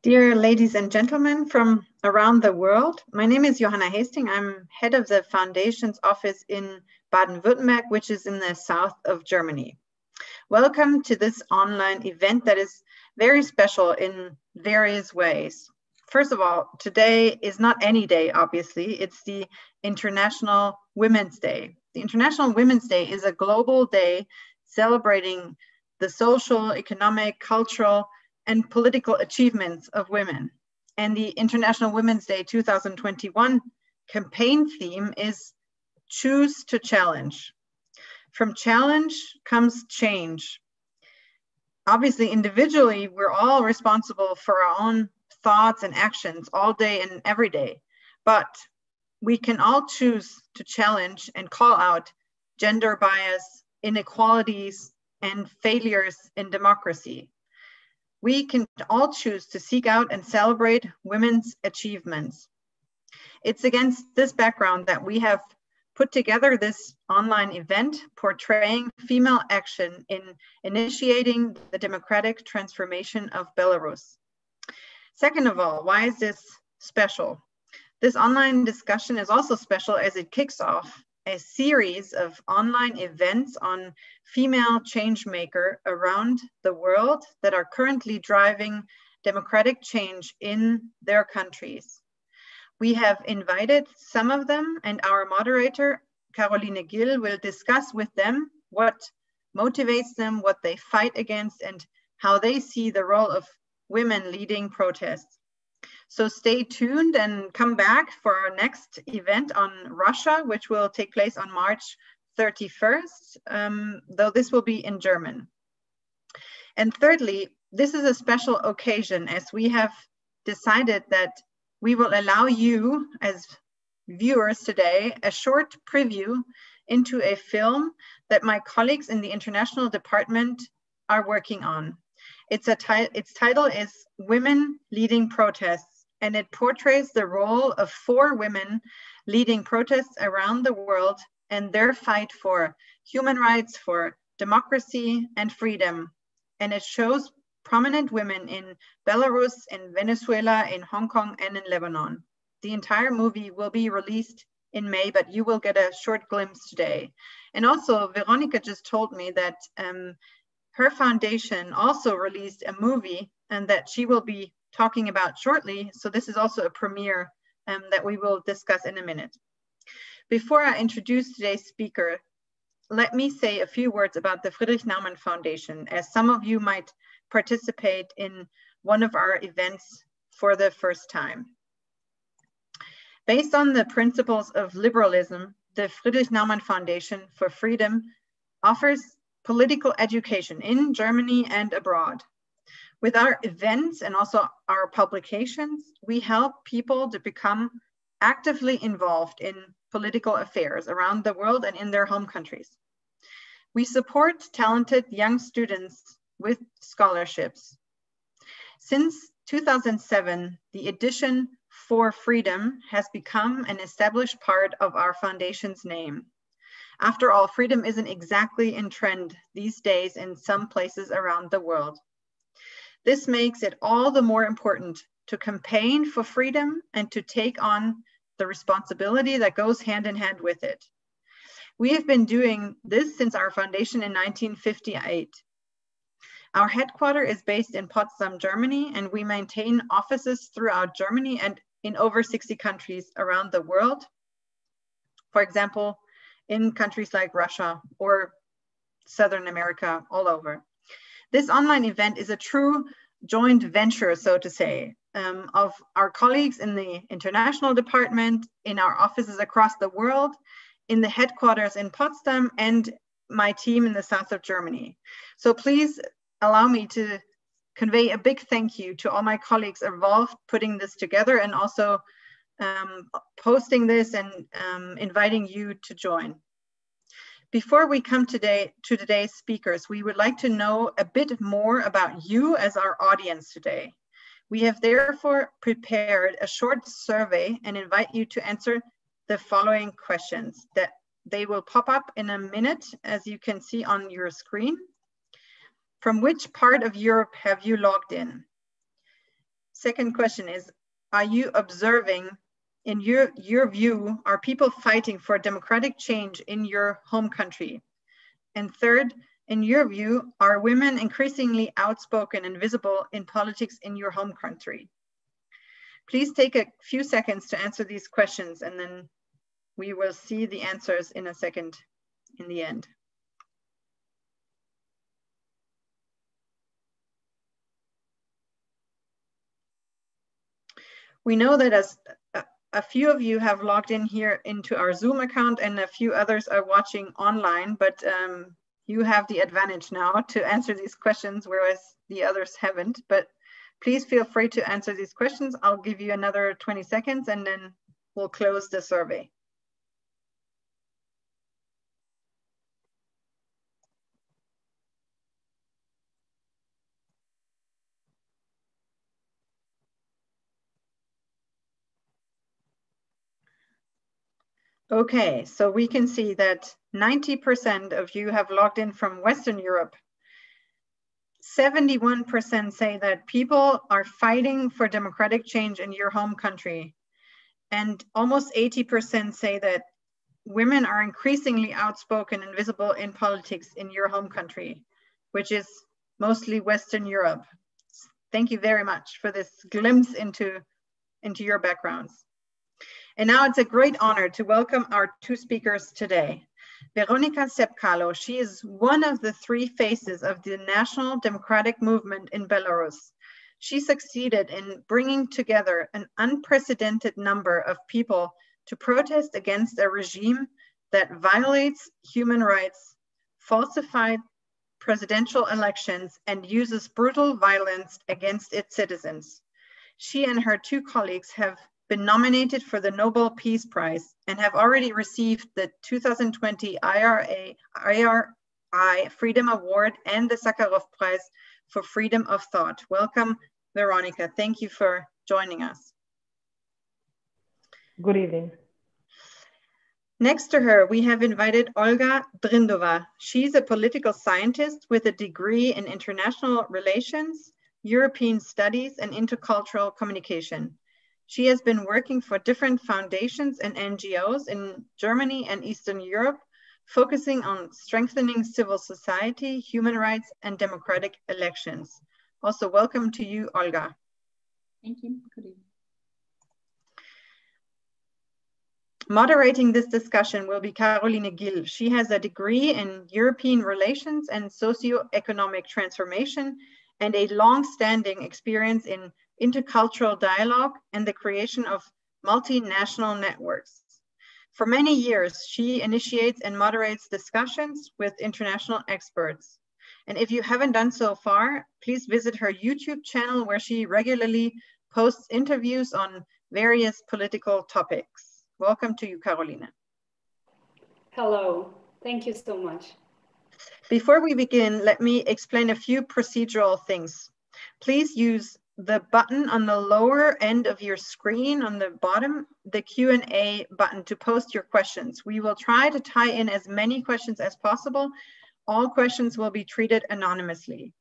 Dear ladies and gentlemen from around the world, my name is Johanna Hasting. I'm head of the Foundation's office in Baden-Württemberg, which is in the south of Germany. Welcome to this online event that is very special in various ways. First of all, today is not any day, obviously. It's the International Women's Day. The International Women's Day is a global day celebrating the social, economic, cultural, and political achievements of women. And the International Women's Day 2021 campaign theme is Choose to Challenge. From challenge comes change. Obviously, individually, we're all responsible for our own thoughts and actions all day and every day. But we can all choose to challenge and call out gender bias, inequalities, and failures in democracy. We can all choose to seek out and celebrate women's achievements. It's against this background that we have put together this online event portraying female action in initiating the democratic transformation of Belarus. Second of all, why is this special? This online discussion is also special as it kicks off a series of online events on female change maker around the world that are currently driving democratic change in their countries. We have invited some of them, and our moderator, Caroline Gill, will discuss with them what motivates them, what they fight against, and how they see the role of women leading protests. So stay tuned and come back for our next event on Russia, which will take place on March 31st, though this will be in German. And thirdly, this is a special occasion as we have decided that we will allow you as viewers today a short preview into a film that my colleagues in the international department are working on. Its title is Women Leading Protests, and it portrays the role of 4 women leading protests around the world and their fight for human rights, for democracy and freedom. And it shows prominent women in Belarus, in Venezuela, in Hong Kong, and in Lebanon. The entire movie will be released in May, but you will get a short glimpse today. And also, Veronika just told me that her foundation also released a movie and that she will be talking about shortly. So this is also a premiere that we will discuss in a minute. Before I introduce today's speaker, let me say a few words about the Friedrich-Naumann Foundation, as some of you might participate in one of our events for the first time. Based on the principles of liberalism, the Friedrich-Naumann Foundation for Freedom offers political education in Germany and abroad. With our events and also our publications, we help people to become actively involved in political affairs around the world and in their home countries. We support talented young students with scholarships. Since 2007, the edition For Freedom has become an established part of our foundation's name. After all, freedom isn't exactly in trend these days in some places around the world. This makes it all the more important to campaign for freedom and to take on the responsibility that goes hand in hand with it. We have been doing this since our foundation in 1958. Our headquarters is based in Potsdam, Germany, and we maintain offices throughout Germany and in over 60 countries around the world. For example, in countries like Russia or Southern America, all over. This online event is a true joint venture, so to say, of our colleagues in the international department, in our offices across the world, in the headquarters in Potsdam, and my team in the south of Germany. So please allow me to convey a big thank you to all my colleagues involved putting this together and also posting this and inviting you to join. Before we come to today's speakers, we would like to know a bit more about you as our audience today. We have therefore prepared a short survey and invite you to answer the following questions that they will pop up in a minute, as you can see on your screen. From which part of Europe have you logged in? second question is, are you observing, in your view, are people fighting for democratic change in your home country? And third, in your view, are women increasingly outspoken and visible in politics in your home country? Please take a few seconds to answer these questions, and then we will see the answers in a second in the end. We know that as a few of you have logged in here into our Zoom account and a few others are watching online, but you have the advantage now to answer these questions, whereas the others haven't. But please feel free to answer these questions. I'll give you another 20 seconds and then we'll close the survey. Okay, so we can see that 90% of you have logged in from Western Europe. 71% say that people are fighting for democratic change in your home country. And almost 80% say that women are increasingly outspoken and visible in politics in your home country, which is mostly Western Europe. Thank you very much for this glimpse into your backgrounds. And now it's a great honor to welcome our two speakers today. Veronika Tsepkalo, she is one of the three faces of the national democratic movement in Belarus. She succeeded in bringing together an unprecedented number of people to protest against a regime that violates human rights, falsified presidential elections, and uses brutal violence against its citizens. She and her two colleagues have been nominated for the Nobel Peace Prize and have already received the 2020 IRI Freedom Award and the Sakharov Prize for Freedom of Thought. Welcome, Veronika. Thank you for joining us. Good evening. Next to her, we have invited Olga Drindova. She's a political scientist with a degree in international relations, European studies, and intercultural communication. She has been working for different foundations and NGOs in Germany and Eastern Europe, focusing on strengthening civil society, human rights, and democratic elections. Also, welcome to you, Olga. Thank you. Good evening. Moderating this discussion will be Caroline Gill. She has a degree in European relations and socio-economic transformation and a long-standing experience in intercultural dialogue and the creation of multinational networks. For many years, she initiates and moderates discussions with international experts. And if you haven't done so far, please visit her YouTube channel where she regularly posts interviews on various political topics. Welcome to you, Caroline. Hello, thank you so much. Before we begin, let me explain a few procedural things. Please use the button on the lower end of your screen on the bottom, the Q&A button, to post your questions. We will try to tie in as many questions as possible. All questions will be treated anonymously.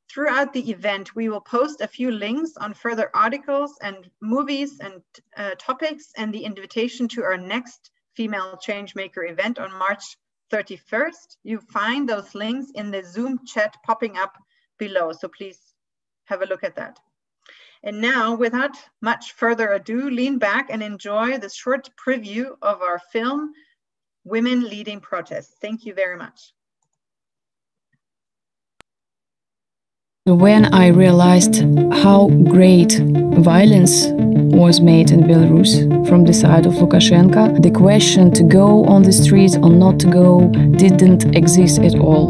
Throughout the event, we will post a few links on further articles and movies and topics, and the invitation to our next Female Changemaker event on March 31st. You find those links in the Zoom chat popping up below, so please have a look at that. And now, without much further ado, lean back and enjoy the short preview of our film, Women Leading Protests. Thank you very much. When I realized how great violence was made in Belarus from the side of Lukashenko, the question to go on the streets or not to go didn't exist at all.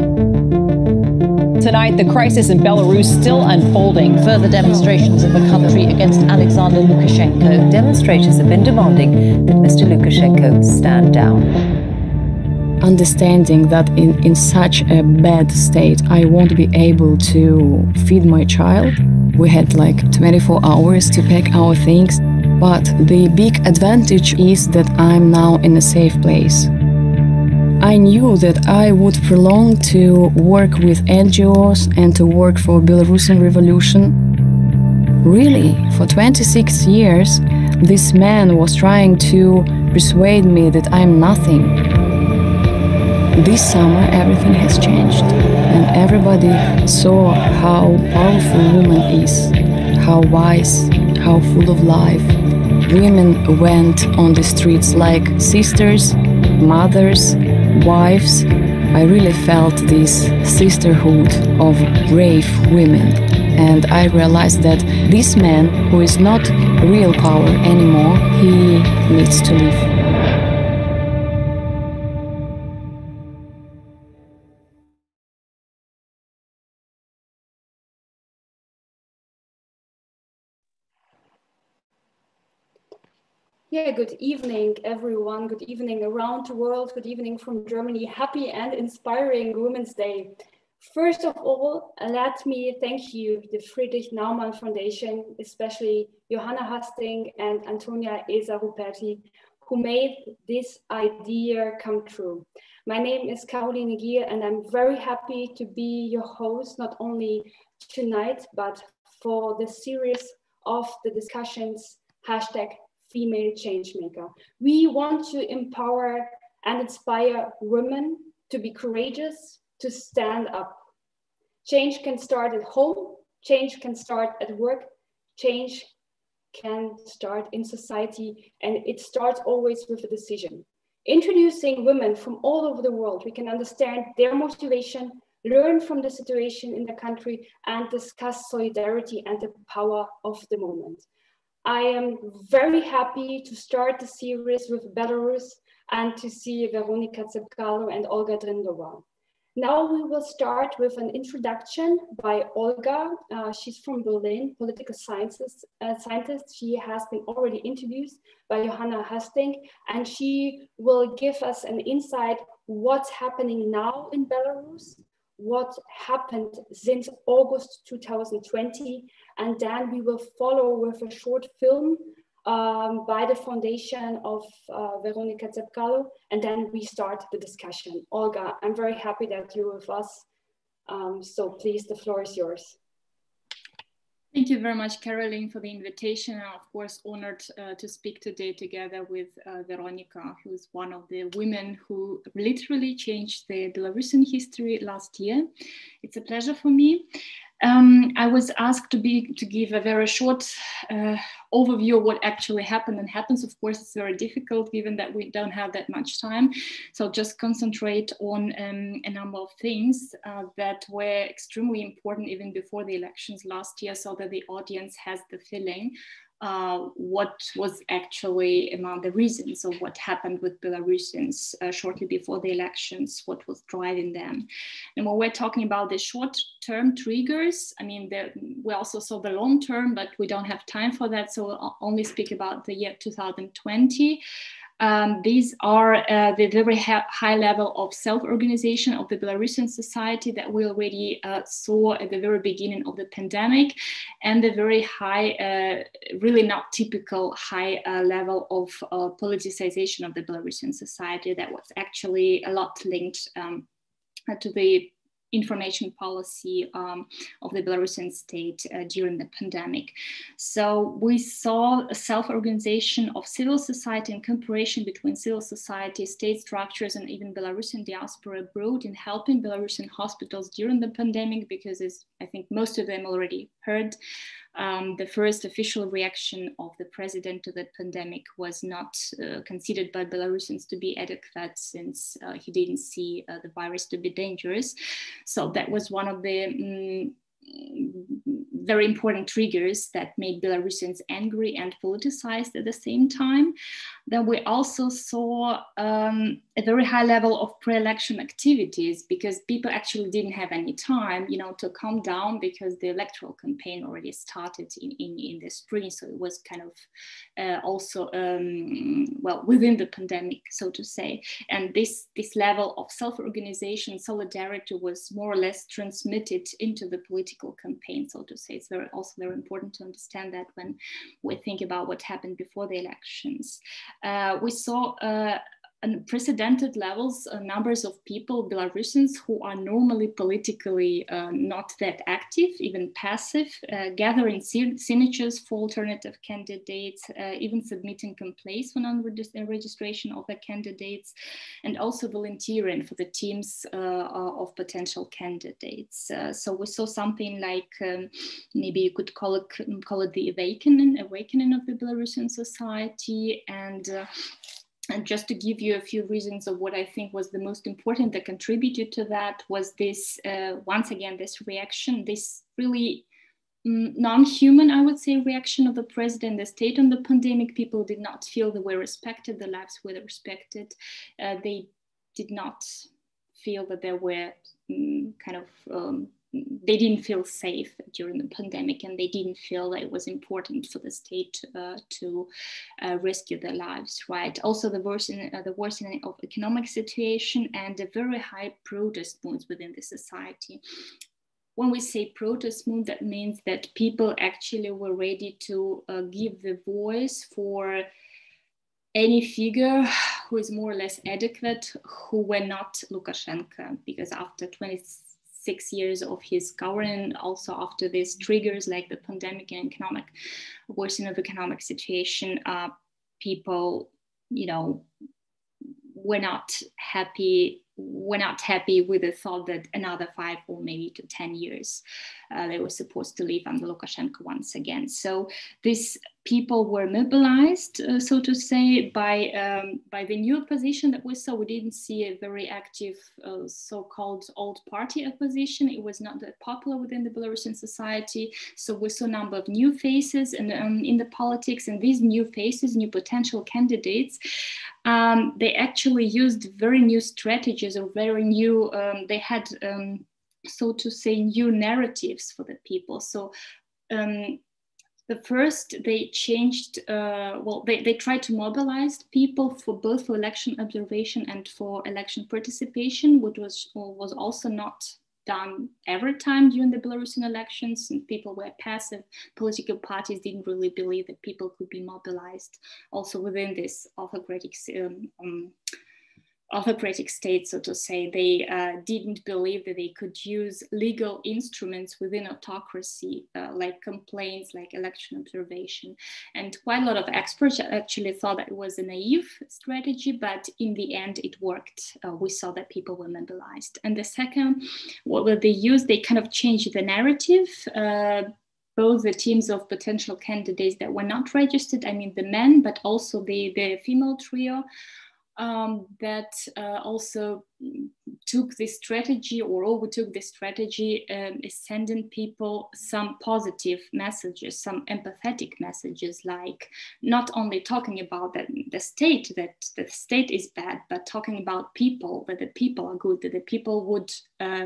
Tonight, the crisis in Belarus still unfolding. Further demonstrations in the country against Alexander Lukashenko. Demonstrators have been demanding that Mr. Lukashenko stand down. Understanding that in such a bad state, I won't be able to feed my child. We had like 24 hours to pack our things. But the big advantage is that I'm now in a safe place. I knew that I would prolong to work with NGOs and to work for Belarusian revolution. really, for 26 years, this man was trying to persuade me that I'm nothing. This summer, everything has changed, and everybody saw how powerful a woman is, how wise, how full of life. Women went on the streets like sisters, mothers, wives. I really felt this sisterhood of brave women. And I realized that this man, who is not real power anymore, he needs to leave. Yeah, good evening, everyone. Good evening around the world. Good evening from Germany. Happy and inspiring Women's Day. First of all, let me thank you, the Friedrich-Naumann Foundation, especially Johanna Hasting and Antonia Esa Ruperti, who made this idea come true. My name is Caroline Gier, and I'm very happy to be your host, not only tonight, but for the series of the discussions, #Female Changemaker. We want to empower and inspire women to be courageous, to stand up. Change can start at home, change can start at work, change can start in society, and it starts always with a decision. Introducing women from all over the world, we can understand their motivation, learn from the situation in the country, and discuss solidarity and the power of the moment. I am very happy to start the series with Belarus and to see Veronika Tsepkalo and Olga Drindova. Now we will start with an introduction by Olga. She's from Berlin, political scientist. She has been already introduced by Johanna Hasting, and she will give us an insight what's happening now in Belarus, what happened since August 2020, and then we will follow with a short film by the foundation of Veronika Tsepkalo, and then we start the discussion. Olga, I'm very happy that you're with us, so please, the floor is yours. Thank you very much, Caroline, for the invitation. I'm, of course, honored to speak today together with Veronika, who's one of the women who literally changed the Belarusian history last year. It's a pleasure for me. I was asked to give a very short overview of what actually happened and happens. Of course, it's very difficult given that we don't have that much time. So I'll just concentrate on a number of things that were extremely important even before the elections last year, so that the audience has the feeling what was actually among the reasons of what happened with Belarusians shortly before the elections, what was driving them. And when we're talking about the short-term triggers, I mean, we also saw the long-term, but we don't have time for that, so I'll only speak about the year 2020. These are the very high level of self-organization of the Belarusian society that we already saw at the very beginning of the pandemic, and the very high, really not typical high level of politicization of the Belarusian society that was actually a lot linked to the information policy of the Belarusian state during the pandemic. So we saw a self-organization of civil society and cooperation between civil society, state structures, and even Belarusian diaspora abroad in helping Belarusian hospitals during the pandemic, because as I think most of them already heard, the first official reaction of the president to the pandemic was not considered by Belarusians to be adequate, since he didn't see the virus to be dangerous. So that was one of the very important triggers that made Belarusians angry and politicized at the same time. Then we also saw a very high level of pre-election activities, because people actually didn't have any time, to calm down, because the electoral campaign already started in the spring. So it was kind of also, well, within the pandemic, so to say. And this level of self-organization, solidarity was more or less transmitted into the political campaign, so to say. It's also very important to understand that when we think about what happened before the elections. We saw unprecedented levels, numbers of people, Belarusians who are normally politically not that active, even passive, gathering signatures for alternative candidates, even submitting complaints for non-registration of the candidates, and also volunteering for the teams of potential candidates. So we saw something like, maybe you could call it the awakening of the Belarusian society. And just to give you a few reasons of what I think was the most important that contributed to that was this, once again, this reaction, this really non-human, I would say, reaction of the president, the state on the pandemic. People did not feel they were respected, the lives were respected. They did not feel that they were they didn't feel safe during the pandemic, and they didn't feel that it was important for the state to rescue their lives, right? Also the worsening of economic situation and the very high protest moods within the society. When we say protest mood, that means that people actually were ready to give the voice for any figure who is more or less adequate, who were not Lukashenko, because after 26 years of his governance, also after these triggers like the pandemic and economic worsening of economic situation, people, were not happy with the thought that another 5 or maybe to 10 years they were supposed to live under Lukashenko once again. So these people were mobilized, so to say, by the new opposition that we saw. We didn't see a very active so-called old party opposition. It was not that popular within the Belarusian society. So we saw a number of new faces in the politics, and these new faces, new potential candidates, they actually used very new strategies, or very new, they had, so to say, new narratives for the people. So the first, they changed, they tried to mobilize people for both for election observation and for election participation, which was also not done every time during the Belarusian elections, and people were passive. Political parties didn't really believe that people could be mobilized also within this autocratic state, so to say. They didn't believe that they could use legal instruments within autocracy, like complaints, like election observation. And quite a lot of experts actually thought that it was a naive strategy, but in the end it worked. We saw that people were mobilized. And the second, what they used, they kind of changed the narrative. Both the teams of potential candidates that were not registered, I mean the men, but also the female trio, that also took this strategy, or overtook this strategy, is sending people some positive messages, some empathetic messages, like not only talking about that the state is bad, but talking about people, that the people are good, that the people would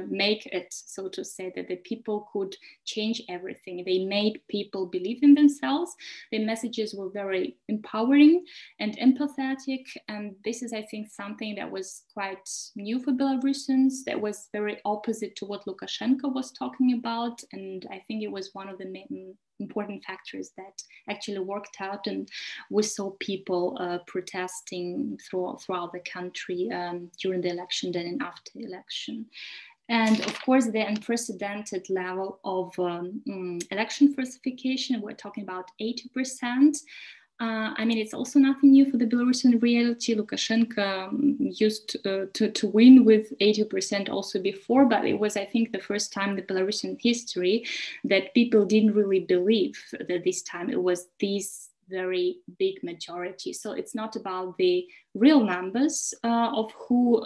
make it, so to say, that the people could change everything. They made people believe in themselves. The messages were very empowering and empathetic, and this is, I think, something that was quite new for Belarusians, that was very opposite to what Lukashenko was talking about. And I think it was one of the main important factors that actually worked out. And we saw people protesting throughout the country during the election, then and after the election. And of course, the unprecedented level of election falsification, we're talking about 80%. I mean, it's also nothing new for the Belarusian reality. Lukashenko used to win with 80% also before, but it was, I think, the first time in the Belarusian history that people didn't really believe that this time it was this very big majority. So it's not about the real numbers of who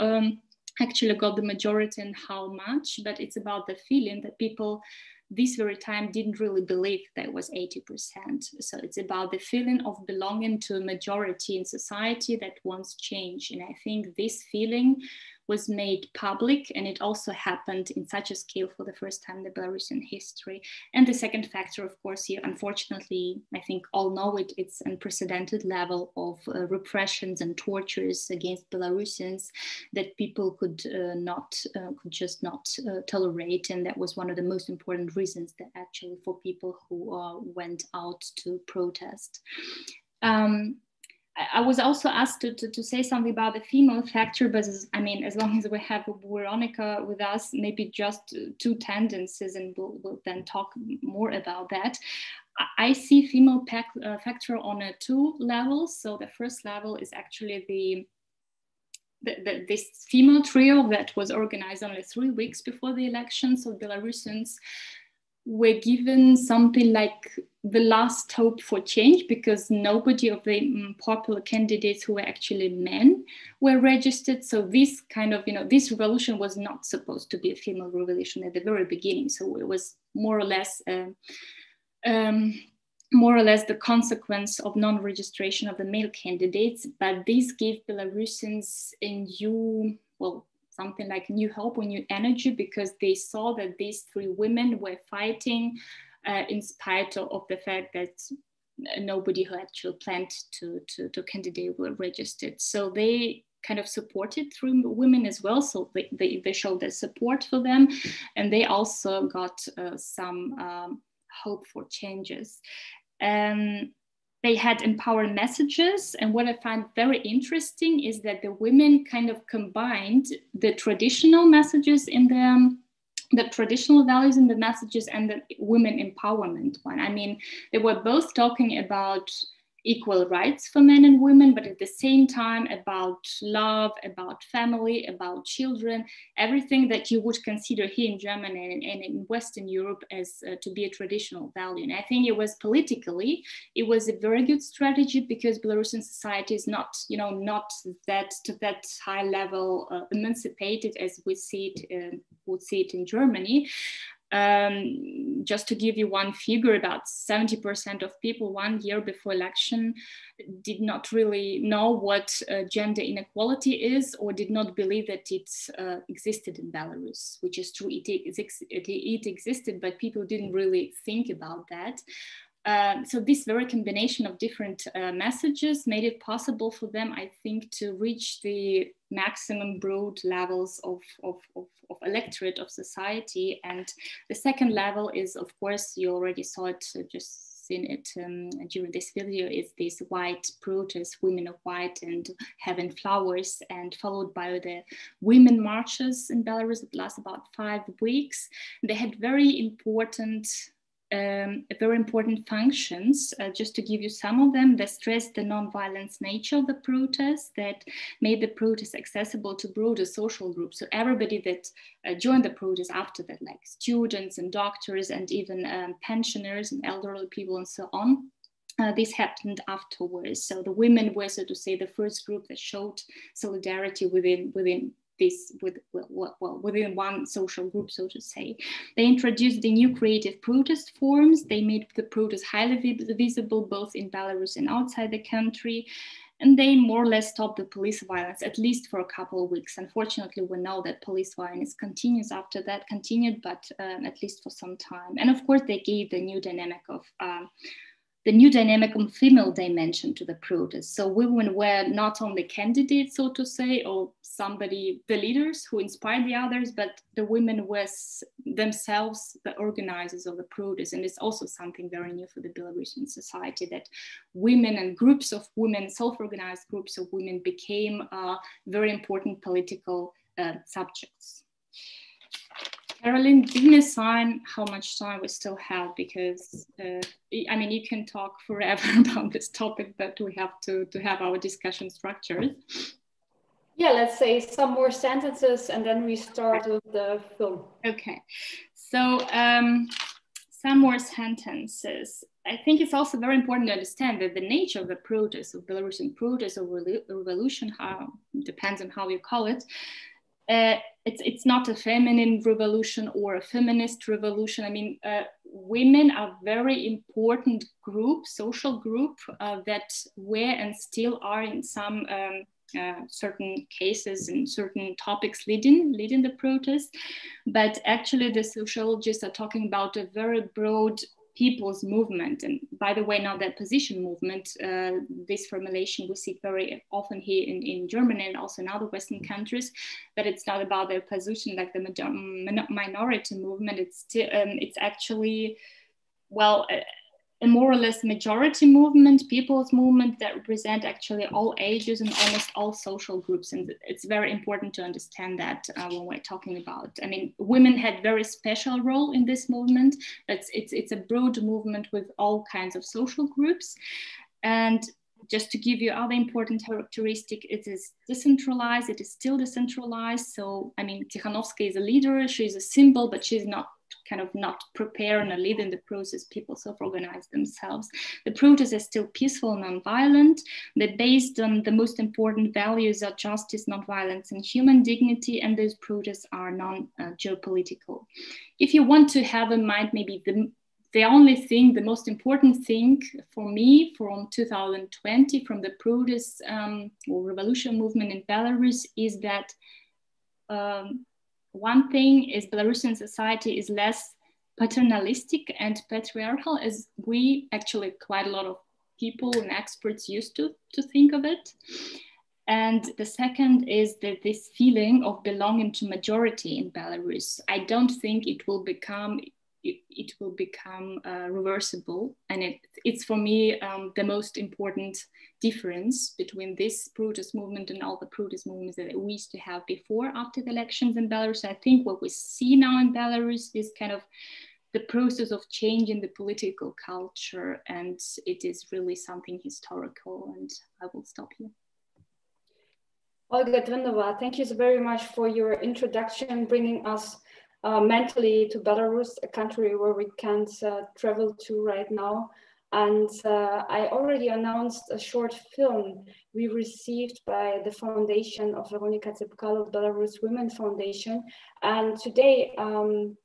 actually got the majority and how much, but it's about the feeling that people this very time didn't really believe that it was 80%. So it's about the feeling of belonging to a majority in society that wants change. And I think this feeling was made public, and it also happened in such a scale for the first time in the Belarusian history. And the second factor, of course, here, unfortunately, I think all know it, it's unprecedented level of repressions and tortures against Belarusians that people could just not tolerate. And that was one of the most important reasons that actually for people who went out to protest. I was also asked to say something about the female factor, but as long as we have Veronika with us, maybe just two tendencies, and we'll then talk more about that. I see female factor on two levels. So the first level is actually this female trio that was organized only 3 weeks before the election. So Belarusians were given something like the last hope for change, because nobody of the popular candidates who were actually men were registered. So this kind of, this revolution was not supposed to be a female revolution at the very beginning. So it was more or less the consequence of non-registration of the male candidates. But this gave Belarusians a something like new hope or new energy, because they saw that these three women were fighting in spite of the fact that nobody who actually planned to candidate were registered. So they kind of supported three women as well. So they showed their support for them, and they also got some hope for changes. They had empowered messages, and what I find very interesting is that the women kind of combined the traditional messages in the traditional values in the messages and the women empowerment one. I mean, they were both talking about equal rights for men and women, but at the same time about love, about family, about children, everything that you would consider here in Germany and in Western Europe as to be a traditional value. And I think it was politically, it was a very good strategy, because Belarusian society is not, not that to that high level emancipated as we see it would see it in Germany. Just to give you one figure, about 70% of people 1 year before election did not really know what gender inequality is, or did not believe that it existed in Belarus, which is true. It existed, but people didn't really think about that. So this very combination of different messages made it possible for them, I think, to reach the maximum broad levels of electorate of society. And the second level is, of course, you already saw it, just seen it during this video, is this white protest, women of white and having flowers, and followed by the women marches in Belarus that last about 5 weeks. They had very important functions. Just to give you some of them, they stressed the non-violence nature of the protest, that made the protest accessible to broader social groups. So everybody that joined the protest after that, like students and doctors and even pensioners and elderly people and so on. This happened afterwards. So the women were, so to say, the first group that showed solidarity within one social group, so to say. They introduced the new creative protest forms. They made the protest highly visible, both in Belarus and outside the country. And they more or less stopped the police violence, at least for a couple of weeks. Unfortunately, we know that police violence continued, but at least for some time. And of course, they gave the new dynamic of female dimension to the protest. So women were not only candidates, so to say, or the leaders who inspired the others, but the women were themselves the organizers of the protest. And it's also something very new for the Belarusian society, that women and groups of women, self-organized groups of women, became very important political subjects. Caroline, give me a sign how much time we still have, because you can talk forever about this topic, but we have to have our discussion structured. Yeah, let's say some more sentences and then we start with the film. Okay, so some more sentences. I think it's also very important to understand that the nature of the protest, of Belarusian protest or revolution, depends on how you call it, it's not a feminine revolution or a feminist revolution. Women are very important group, social group that were and still are in some certain cases and certain topics leading the protest. But actually the sociologists are talking about a very broad people's movement. And by the way, now that position movement, this formulation we see very often here in Germany and also in other Western countries, but it's not about their position like the minority movement. It's actually, a more or less majority movement, people's movement that represent actually all ages and almost all social groups. And it's very important to understand that when we're talking about, I mean, women had very special role in this movement. It's a broad movement with all kinds of social groups. And just to give you other important characteristic, it is decentralized, it is still decentralized. So, I mean, Tichanovskaja is a leader, she's a symbol, but she's not prepared and lead in the process. People self-organize themselves. The protests are still peaceful and non-violent. They're based on the most important values are justice, non-violence, and human dignity, and those protests are non-geopolitical. If you want to have in mind maybe the only thing, the most important thing for me from 2020, from the protests or revolution movement in Belarus is that one thing is Belarusian society is less paternalistic and patriarchal as we actually quite a lot of people and experts used to think of it. And the second is that this feeling of belonging to majority in Belarus, I don't think it will become reversible. And it's for me the most important difference between this protest movement and all the protest movements that we used to have before, after the elections in Belarus. I think what we see now in Belarus is kind of the process of change in the political culture, and it is really something historical. And I will stop here. Olga Drinova, thank you so very much for your introduction, bringing us mentally to Belarus, a country where we can't travel to right now. And I already announced a short film we received by the foundation of Veronika Tsepkalo, Belarus Women Foundation. And today,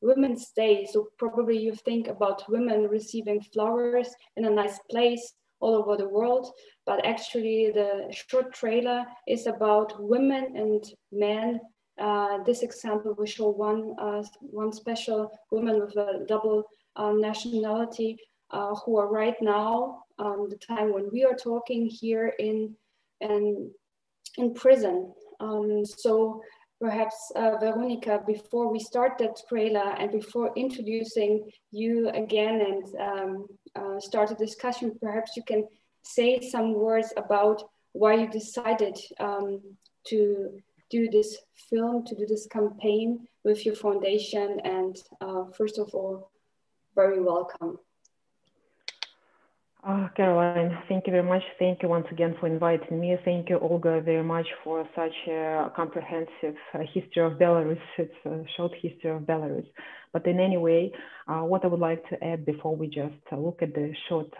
Women's Day, so probably you think about women receiving flowers in a nice place all over the world, but actually the short trailer is about women and men. This example will show one special woman with a double nationality who are right now, the time when we are talking here in prison. So perhaps Veronika, before we start that trailer and before introducing you again and start a discussion, perhaps you can say some words about why you decided to do this film, to do this campaign with your foundation. And first of all, very welcome. Caroline, thank you very much. Thank you once again for inviting me. Thank you, Olga, very much for such a comprehensive history of Belarus. It's a short history of Belarus. But in any way, what I would like to add before we just look at the short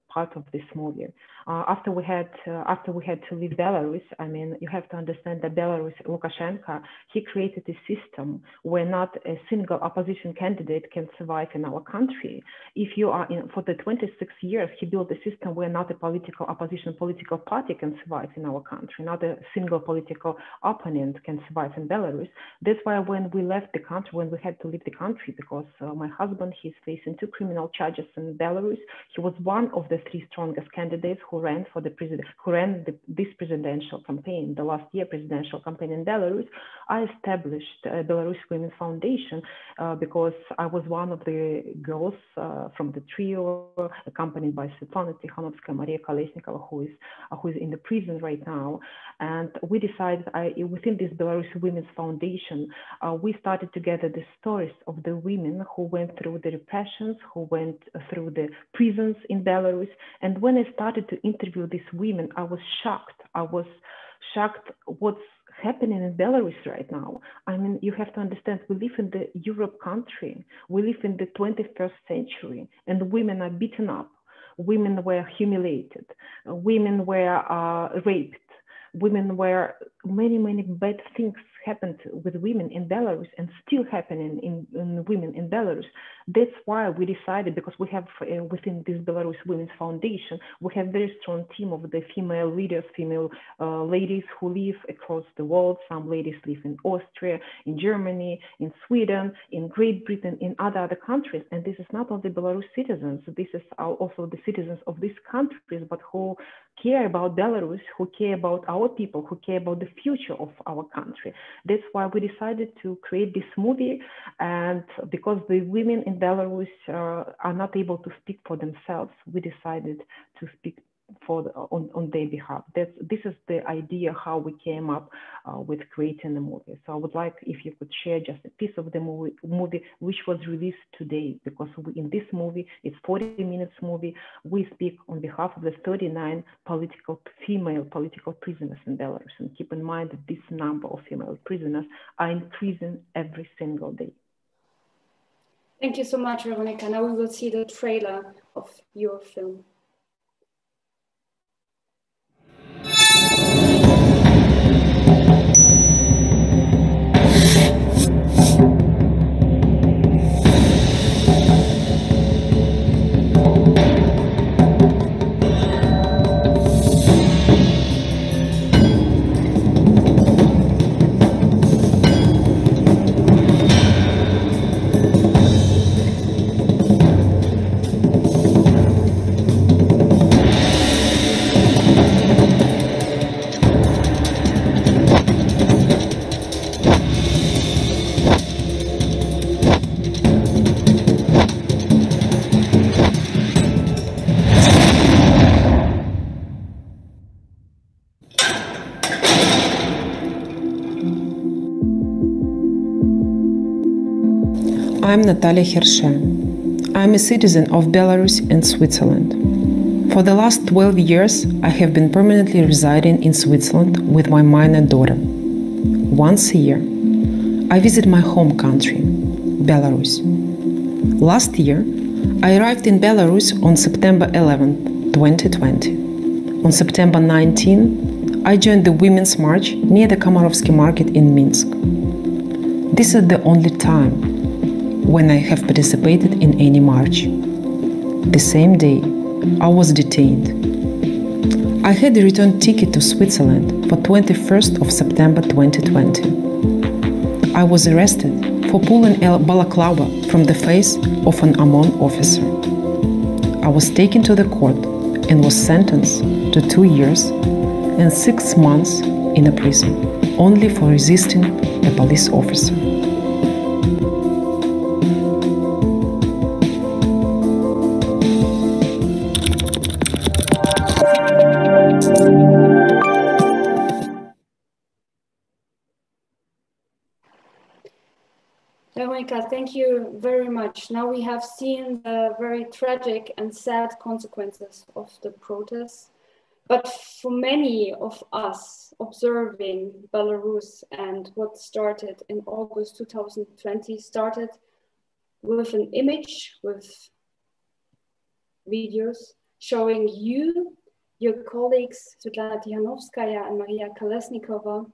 part of this movie. After we had to leave Belarus, I mean, you have to understand that Belarus, Lukashenko, he created a system where not a single opposition candidate can survive in our country. If you are for the 26 years, he built a system where not a political opposition political party can survive in our country, not a single political opponent can survive in Belarus. That's why when we left the country, when we had to leave the country, because my husband, he's facing 2 criminal charges in Belarus. He was one of the 3 strongest candidates who ran for the president, this presidential campaign, the last year presidential campaign in Belarus. I established Belarus Women Foundation because I was one of the girls from the trio, accompanied by Svetlana, Tichanovskaja, Kolesnikova, who is in the prison right now. And we decided, within this Belarus Women's Foundation, we started together the stories of the women who went through the repressions, who went through the prisons in Belarus. And when I started to interview these women, I was shocked. I was shocked what's happening in Belarus right now. I mean, you have to understand, we live in the Europe country. We live in the 21st century, and women are beaten up. Women were humiliated. Women were raped. Women were many bad things happened with women in Belarus and still happening in women in Belarus. That's why we decided, because we have within this Belarus Women's Foundation, we have very strong team of the female leaders, female ladies who live across the world. Some ladies live in Austria, in Germany, in Sweden, in Great Britain, in other countries. And this is not only Belarus citizens, this is also the citizens of these countries, but who care about Belarus, who care about our people, who care about the future of our country. That's why we decided to create this movie, and because the women in Belarus are not able to speak for themselves, we decided to speak on their behalf. This is the idea how we came up with creating the movie. So I would like if you could share just a piece of the movie which was released today, because in this movie, it's 40 minutes movie, we speak on behalf of the 39 female political prisoners in Belarus. And keep in mind that this number of female prisoners are increasing every single day. Thank you so much, Veronika. Now we will see the trailer of your film. I'm Natalia Hershe. I'm a citizen of Belarus and Switzerland. For the last 12 years, I have been permanently residing in Switzerland with my minor daughter. Once a year, I visit my home country, Belarus. Last year, I arrived in Belarus on September 11, 2020. On September 19, I joined the Women's March near the Komarovsky Market in Minsk. This is the only time when I have participated in any march. The same day, I was detained. I had a return ticket to Switzerland for 21st of September 2020. I was arrested for pulling a balaclava from the face of an OMON officer. I was taken to the court and was sentenced to 2 years and 6 months in a prison, only for resisting a police officer. Veronika, thank you very much. Now we have seen the very tragic and sad consequences of the protests. But for many of us observing Belarus and what started in August 2020 started with an image, with videos showing you, your colleagues, Svetlana Tichanovskaja and Maria Kolesnikova,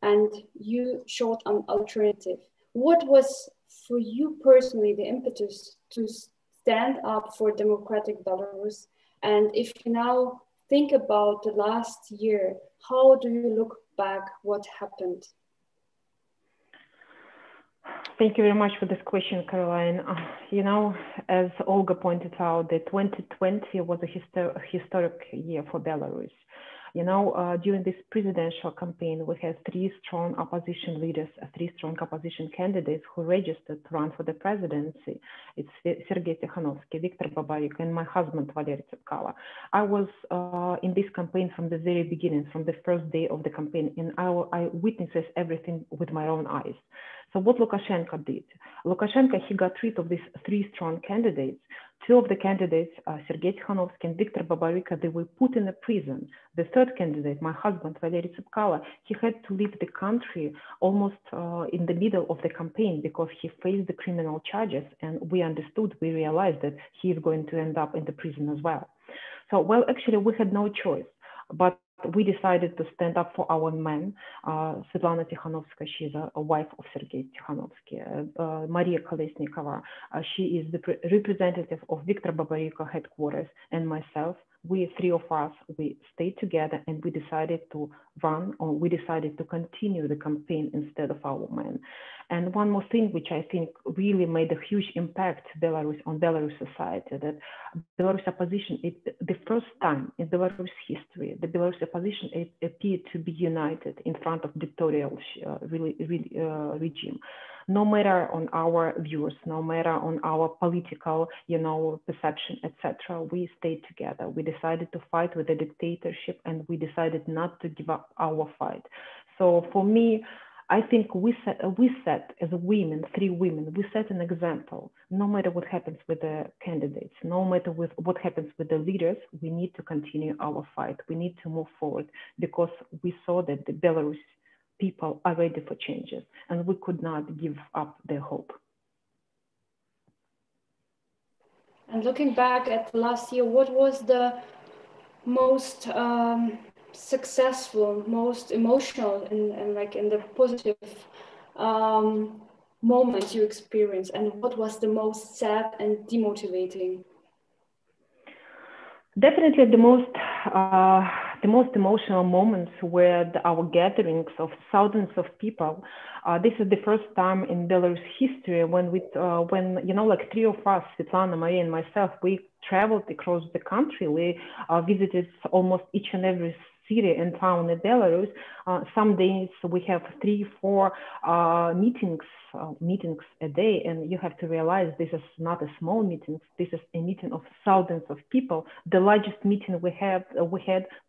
and you showed an alternative. What was for you personally the impetus to stand up for democratic Belarus? And if you now think about the last year, how do you look back what happened? Thank you very much for this question, Caroline. You know, as Olga pointed out, that 2020 was a historic year for Belarus. You know, during this presidential campaign, we had 3 strong opposition leaders, 3 strong opposition candidates who registered to run for the presidency. It's Sergei Tichanovsky, Viktor Babaryka, and my husband, Veronika Tsepkalo. I was in this campaign from the very beginning, from the first day of the campaign, and I witnessed everything with my own eyes. So what Lukashenko did? Lukashenko, he got rid of these 3 strong candidates. 2 of the candidates, Sergei Tichanovsky and Viktor Babaryka, they were put in a prison. The 3rd candidate, my husband, Veronika Tsepkalo, he had to leave the country almost in the middle of the campaign because he faced the criminal charges, and we realized that he is going to end up in the prison as well. So, well, actually, we had no choice, but we decided to stand up for our men. Svetlana Tichanovskaja, she's a wife of Sergei Tichanovsky. Maria Kolesnikova, she is the representative of Viktor Babaryka headquarters, and myself, we three of us, we stayed together and we decided to run, or we decided to continue the campaign instead of our men. And one more thing, which I think really made a huge impact on Belarus society, that Belarus opposition, the first time in Belarus history, the Belarus opposition appeared to be united in front of dictatorial regime. No matter on our views, no matter on our political, perception, etc., we stayed together. We decided to fight with the dictatorship, and we decided not to give up our fight. So for me, I think we set as women, three women, we set an example. No matter what happens with the candidates, no matter what happens with the leaders, we need to continue our fight. We need to move forward, because we saw that the Belarus people are ready for changes, and we could not give up their hope. And looking back at last year, what was the most successful, most emotional, and like in the positive moments you experienced, and what was the most sad and demotivating? Definitely the most emotional moments were our gatherings of thousands of people. This is the first time in Belarus history when like three of us, Svetlana, Maria, and myself, we traveled across the country. We visited almost each and every city and town in Belarus. Some days we have 3-4 meetings a day, and you have to realize this is not a small meeting. This is a meeting of thousands of people. The largest meeting we had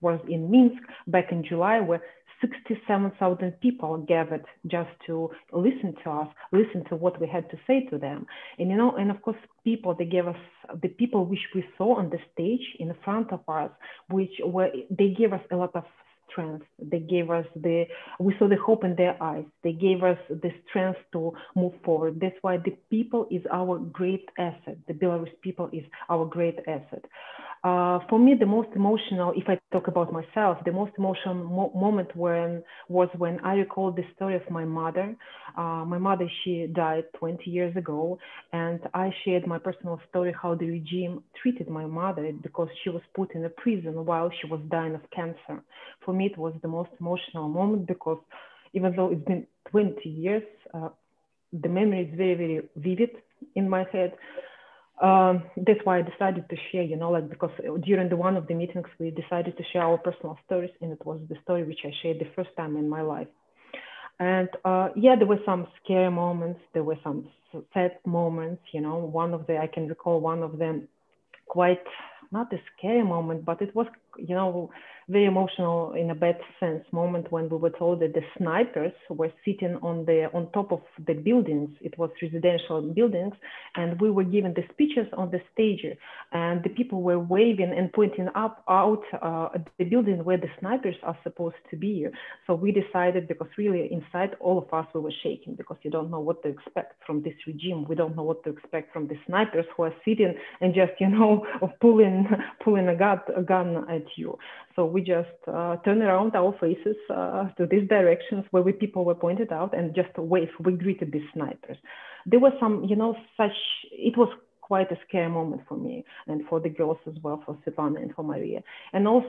was in Minsk back in July, where 67,000 people gathered just to listen to us, listen to what we had to say to them. And and of course, the people which we saw on the stage in front of us, they gave us a lot of strength. They gave us we saw the hope in their eyes. They gave us the strength to move forward. That's why the people is our great asset. The Belarus people is our great asset. For me, the most emotional, if I talk about myself, the most emotional moment was when I recall the story of my mother. My mother, she died 20 years ago, and I shared my personal story, how the regime treated my mother, because she was put in a prison while she was dying of cancer. For me, it was the most emotional moment, because even though it's been 20 years, the memory is very, very vivid in my head. That's why I decided to share, because during one of the meetings, we decided to share our personal stories, and it was the story which I shared the first time in my life. And there were some scary moments, there were some sad moments, I can recall one of them, quite not a scary moment, but it was, very emotional in a bad sense moment, when we were told that the snipers were sitting on top of the buildings. It was residential buildings, and we were given the speeches on the stage, and the people were waving and pointing out the building where the snipers are supposed to be. So we decided, because really inside all of us we were shaking, because you don't know what to expect from this regime. We don't know what to expect from the snipers who are sitting and just pulling a gun at you. So we just turned around our faces to these directions where people were pointed out, and just wave. We greeted these snipers. There was some, it was quite a scary moment for me, and for the girls as well, for Svetlana and for Maria. And also,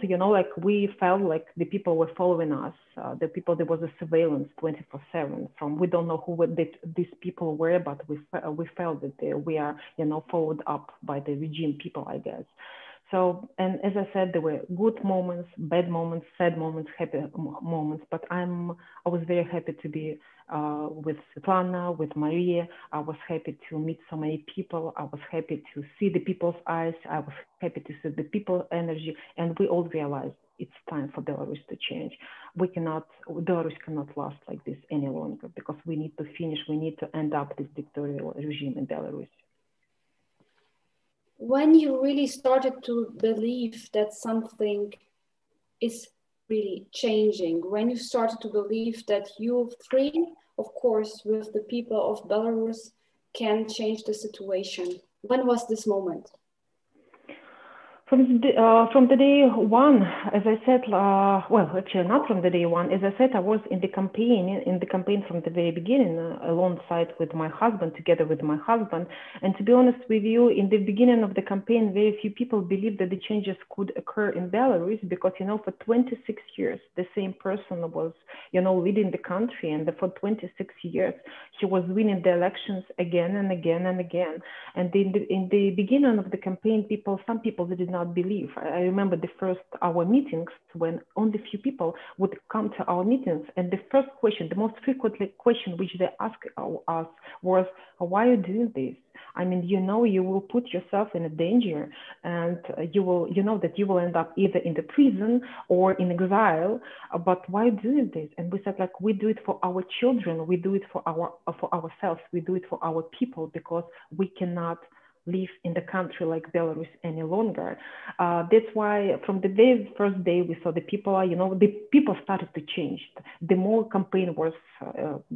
we felt like the people were following us. There was a surveillance 24/7 from, we don't know who these people were, but we felt that we are, followed up by the regime people, I guess. So, and as I said, there were good moments, bad moments, sad moments, happy moments, but I was very happy to be with Svetlana, with Maria. I was happy to meet so many people. I was happy to see the people's eyes. I was happy to see the people's energy, and we all realized it's time for Belarus to change. Belarus cannot last like this any longer, because we need to end up this dictatorial regime in Belarus. When you really started to believe that something is really changing, when you started to believe that you three, of course, with the people of Belarus, can change the situation, when was this moment? From the day one, as I said, well, actually not from the day one. As I said, I was in the campaign from the very beginning, alongside with my husband, together with my husband. And to be honest with you, in the beginning of the campaign, very few people believed that the changes could occur in Belarus because, you know, for 26 years, the same person was, you know, leading the country, and for 26 years, he was winning the elections again and again and again. And in the beginning of the campaign, some people did not believe. I remember the first our meetings when only few people would come to our meetings, and the first question, the most frequent question which they asked us was, "Why are you doing this? I mean, you know, you will put yourself in a danger, and you know that you will end up either in the prison or in exile. But why doing this?" And we said, like, we do it for our children, we do it for ourselves, we do it for our people, because we cannot live in the country like Belarus any longer. That's why from the very first day we saw the people, you know, the people started to change. The more campaign was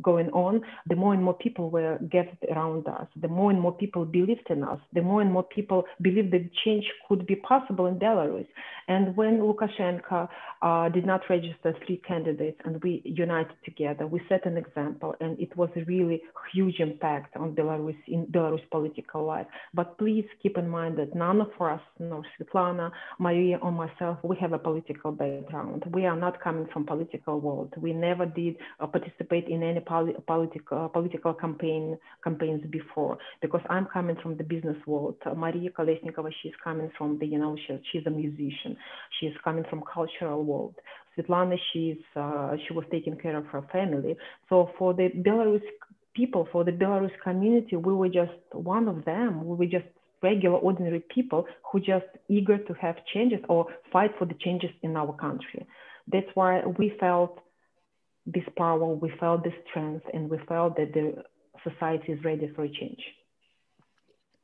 going on, the more and more people were gathered around us. The more and more people believed in us. The more and more people believed that change could be possible in Belarus. And when Lukashenko did not register 3 candidates and we united together, we set an example, and it was a really huge impact on Belarus, in Belarus political life. But please keep in mind that none of us, nor Svetlana, Maria, or myself, we have a political background. We are not coming from political world. We never did participate in any political campaigns before, because I'm coming from the business world. Maria Kolesnikova, she's coming from the, you know, she's a musician. She's coming from cultural world. Svetlana, she was taking care of her family. So for the Belarus people, for the Belarus community, we were just one of them. We were just regular, ordinary people who just eager to have changes or fight for the changes in our country. That's why we felt this power, we felt this strength, and we felt that the society is ready for a change.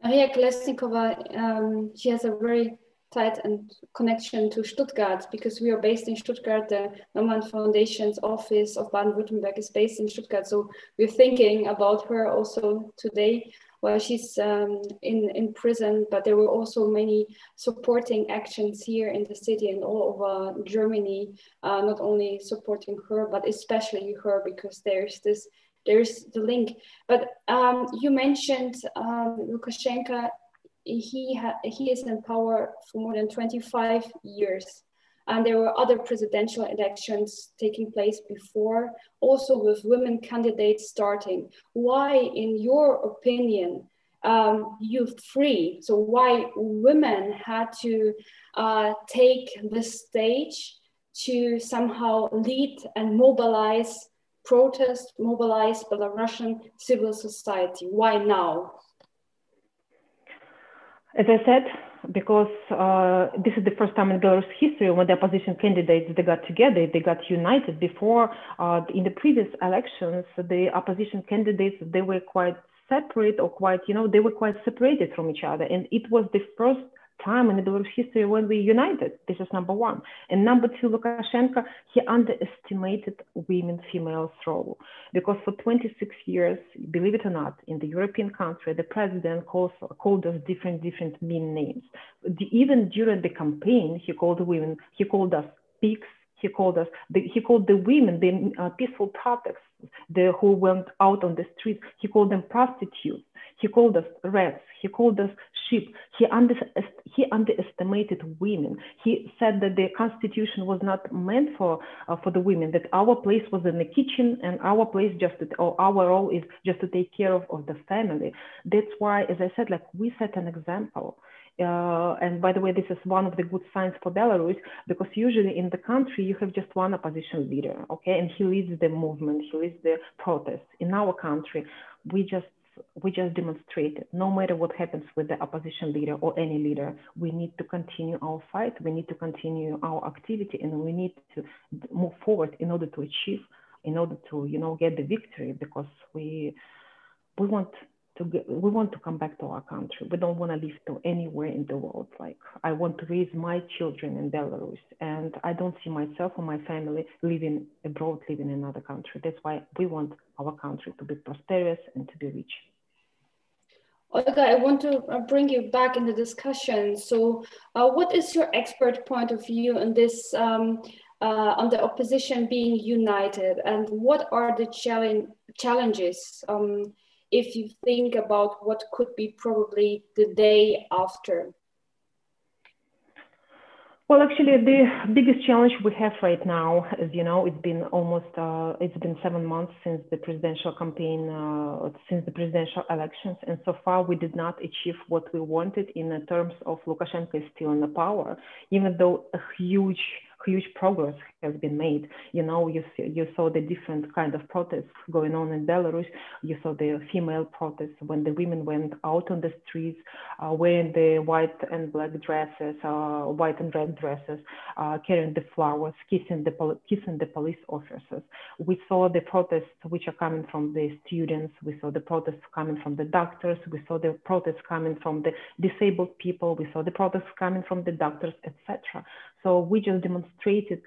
Maria Kolesnikova, she has a very tight and connection to Stuttgart, because we are based in Stuttgart. The Naumann Foundation's office of Baden-Württemberg is based in Stuttgart. So we're thinking about her also today, while she's in prison, but there were also many supporting actions here in the city and all over Germany, not only supporting her, but especially her, because there's the link. But you mentioned Lukashenko. He is in power for more than 25 years. And there were other presidential elections taking place before, also with women candidates starting. Why, in your opinion, youth free? So why women had to take the stage to somehow lead and mobilize protest, mobilize Belarusian civil society? Why now? As I said, because this is the first time in Belarus history when the opposition candidates, they got together, they got united. Before, in the previous elections, the opposition candidates, they were quite separate, or quite, you know, they were quite separated from each other. And it was the first time in the Belarus history when we united. This is number one. And number two, Lukashenko, he underestimated women, females' role. Because for 26 years, believe it or not, in the European country, the president called us different mean names. Even during the campaign, he called the women, he called us pigs, he called the women, the peaceful protests, who went out on the streets, he called them prostitutes. He called us rats. He called us sheep. He underestimated women. He said that the constitution was not meant for the women, that our place was in the kitchen, and our place our role is just to take care of the family. That's why, as I said, like, we set an example. And by the way, this is one of the good signs for Belarus, because usually in the country you have just one opposition leader, okay, and he leads the movement, he leads the protests. In our country, we just demonstrated, no matter what happens with the opposition leader or any leader, we need to continue our fight, we need to continue our activity, and we need to move forward in order to achieve, in order to, you know, get the victory, because we want to come back to our country. We don't want to live to anywhere in the world. Like, I want to raise my children in Belarus, and I don't see myself or my family living abroad, living in another country. That's why we want our country to be prosperous and to be rich. Olga, I want to bring you back in the discussion. So what is your expert point of view on this, on the opposition being united, and what are the challenges if you think about what could be probably the day after? Well, actually, the biggest challenge we have right now, as you know, it's been 7 months since the presidential campaign, since the presidential elections, and so far we did not achieve what we wanted in terms of Lukashenko is still in the power, even though a huge progress has been made. You know, you saw the different kind of protests going on in Belarus. You saw the female protests when the women went out on the streets wearing the white and black dresses, white and red dresses, carrying the flowers, kissing the police officers. We saw the protests which are coming from the students. We saw the protests coming from the doctors. We saw the protests coming from the disabled people. We saw the protests coming from the doctors, etc. So we just demonstrated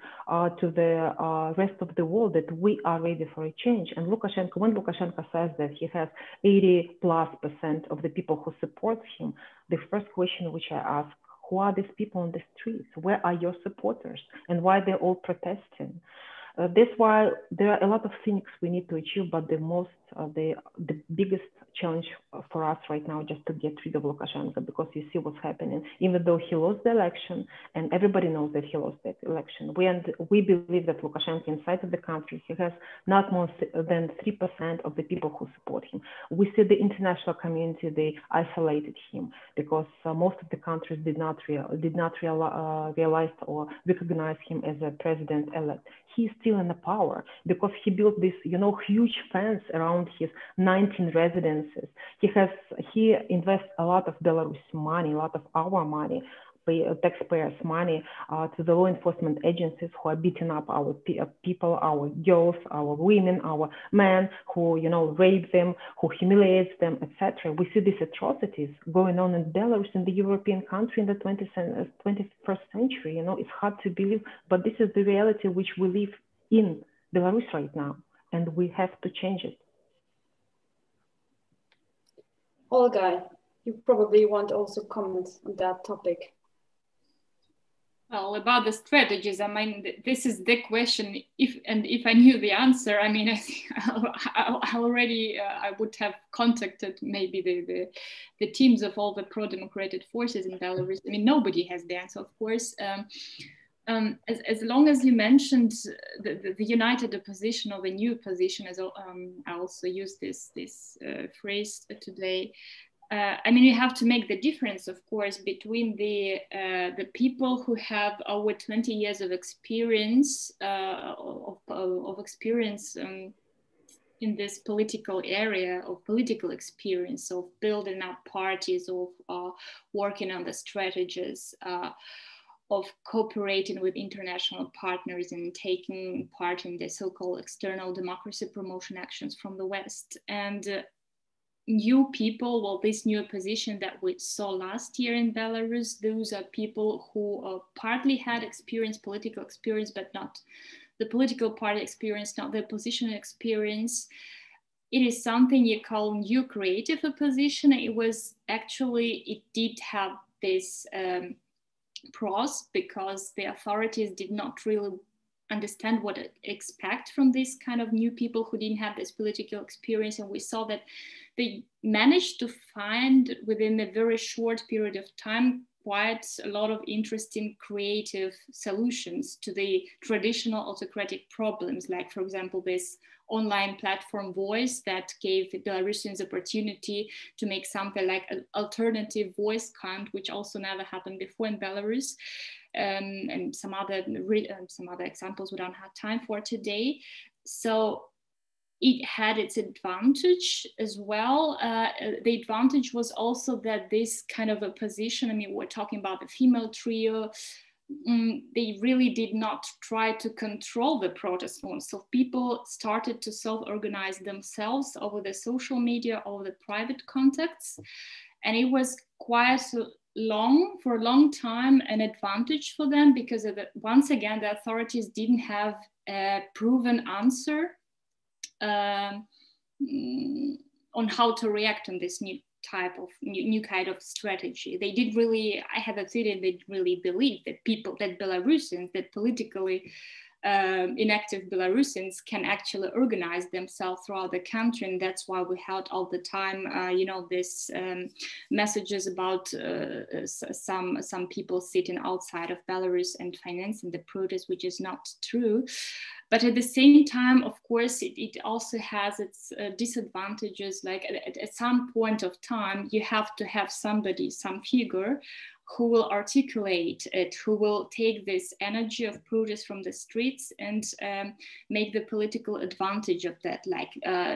to the rest of the world that we are ready for a change. And Lukashenko, when Lukashenko says that he has 80+% of the people who support him, the first question which I ask, who are these people on the streets? Where are your supporters? And why they're all protesting? That's why there are a lot of things we need to achieve, but the biggest challenge for us right now just to get rid of Lukashenko, because you see what's happening. Even though he lost the election, and everybody knows that he lost that election, we believe that Lukashenko inside of the country, he has not more than 3% of the people who support him. We see the international community, they isolated him because most of the countries did not realize or recognize him as a president-elect. He's still in the power because he built this, huge fence around his 19 residences. He invests a lot of Belarus money, a lot of our money, taxpayers' money to the law enforcement agencies who are beating up our people, our girls, our women, our men, who rape them, who humiliates them, etc. We see these atrocities going on in Belarus, in the European country in the 21st century. It's hard to believe, but this is the reality which we live in Belarus right now, and we have to change it. Olga, you probably want also comments on that topic. Well, about the strategies, I mean, this is the question. If I knew the answer, I mean, I think I would have contacted maybe the teams of all the pro-democratic forces in Belarus. I mean, nobody has the answer, of course. As long as you mentioned the united opposition or the new opposition, as I also used this phrase today. I mean, you have to make the difference, of course, between the people who have over 20 years of experience in this political area, of political experience, of building up parties, of working on the strategies, of cooperating with international partners and taking part in the so-called external democracy promotion actions from the West. And new people, well, this new opposition that we saw last year in Belarus, those are people who partly had experience, political experience, but not the political party experience, not the opposition experience. It is something you call new creative opposition. It did have this pros because the authorities did not really understand what to expect from this kind of new people who didn't have this political experience. And we saw that they managed to find within a very short period of time quite a lot of interesting creative solutions to the traditional autocratic problems, like, for example, this online platform Voice that gave the Belarusians opportunity to make something like an alternative voice count, which also never happened before in Belarus. And some other examples we don't have time for today. So it had its advantage as well. The advantage was also that this kind of a position, I mean, we're talking about the female trio, they really did not try to control the protest movement. So people started to self-organize themselves over the social media, over the private contacts. And it was quite for a long time an advantage for them because once again, the authorities didn't have a proven answer on how to react on this new type of new kind of strategy. They did really, I have a feeling they really believe that Belarusians, that politically inactive Belarusians can actually organize themselves throughout the country, and that's why we heard all the time, this messages about some people sitting outside of Belarus and financing the protest, which is not true. But at the same time, of course, it also has its disadvantages. Like at some point of time, you have to have somebody, some figure, who will articulate it, who will take this energy of protest from the streets and make the political advantage of that, like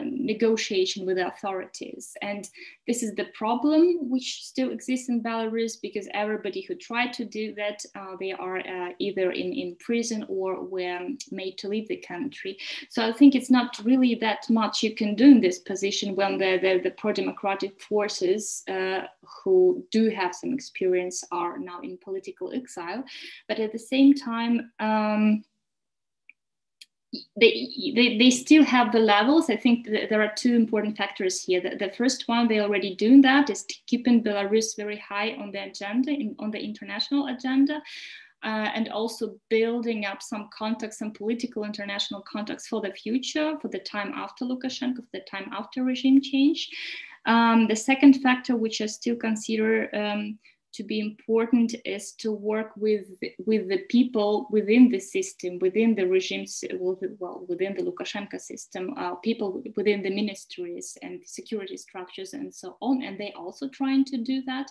negotiation with the authorities. And this is the problem which still exists in Belarus, because everybody who tried to do that, they are either in prison or were made to leave the country. So I think it's not really that much you can do in this position when the pro-democratic forces who do have some experience are now in political exile. But at the same time, they still have the levels. I think there are two important factors here. The first one, they're already doing that, is keeping Belarus very high on the agenda, on the international agenda. And also building up some contacts, some political international contacts for the future, for the time after Lukashenko, for the time after regime change. The second factor, which I still consider to be important, is to work with the people within the system, within the regimes, within the Lukashenko system, people within the ministries and security structures and so on. And they also trying to do that.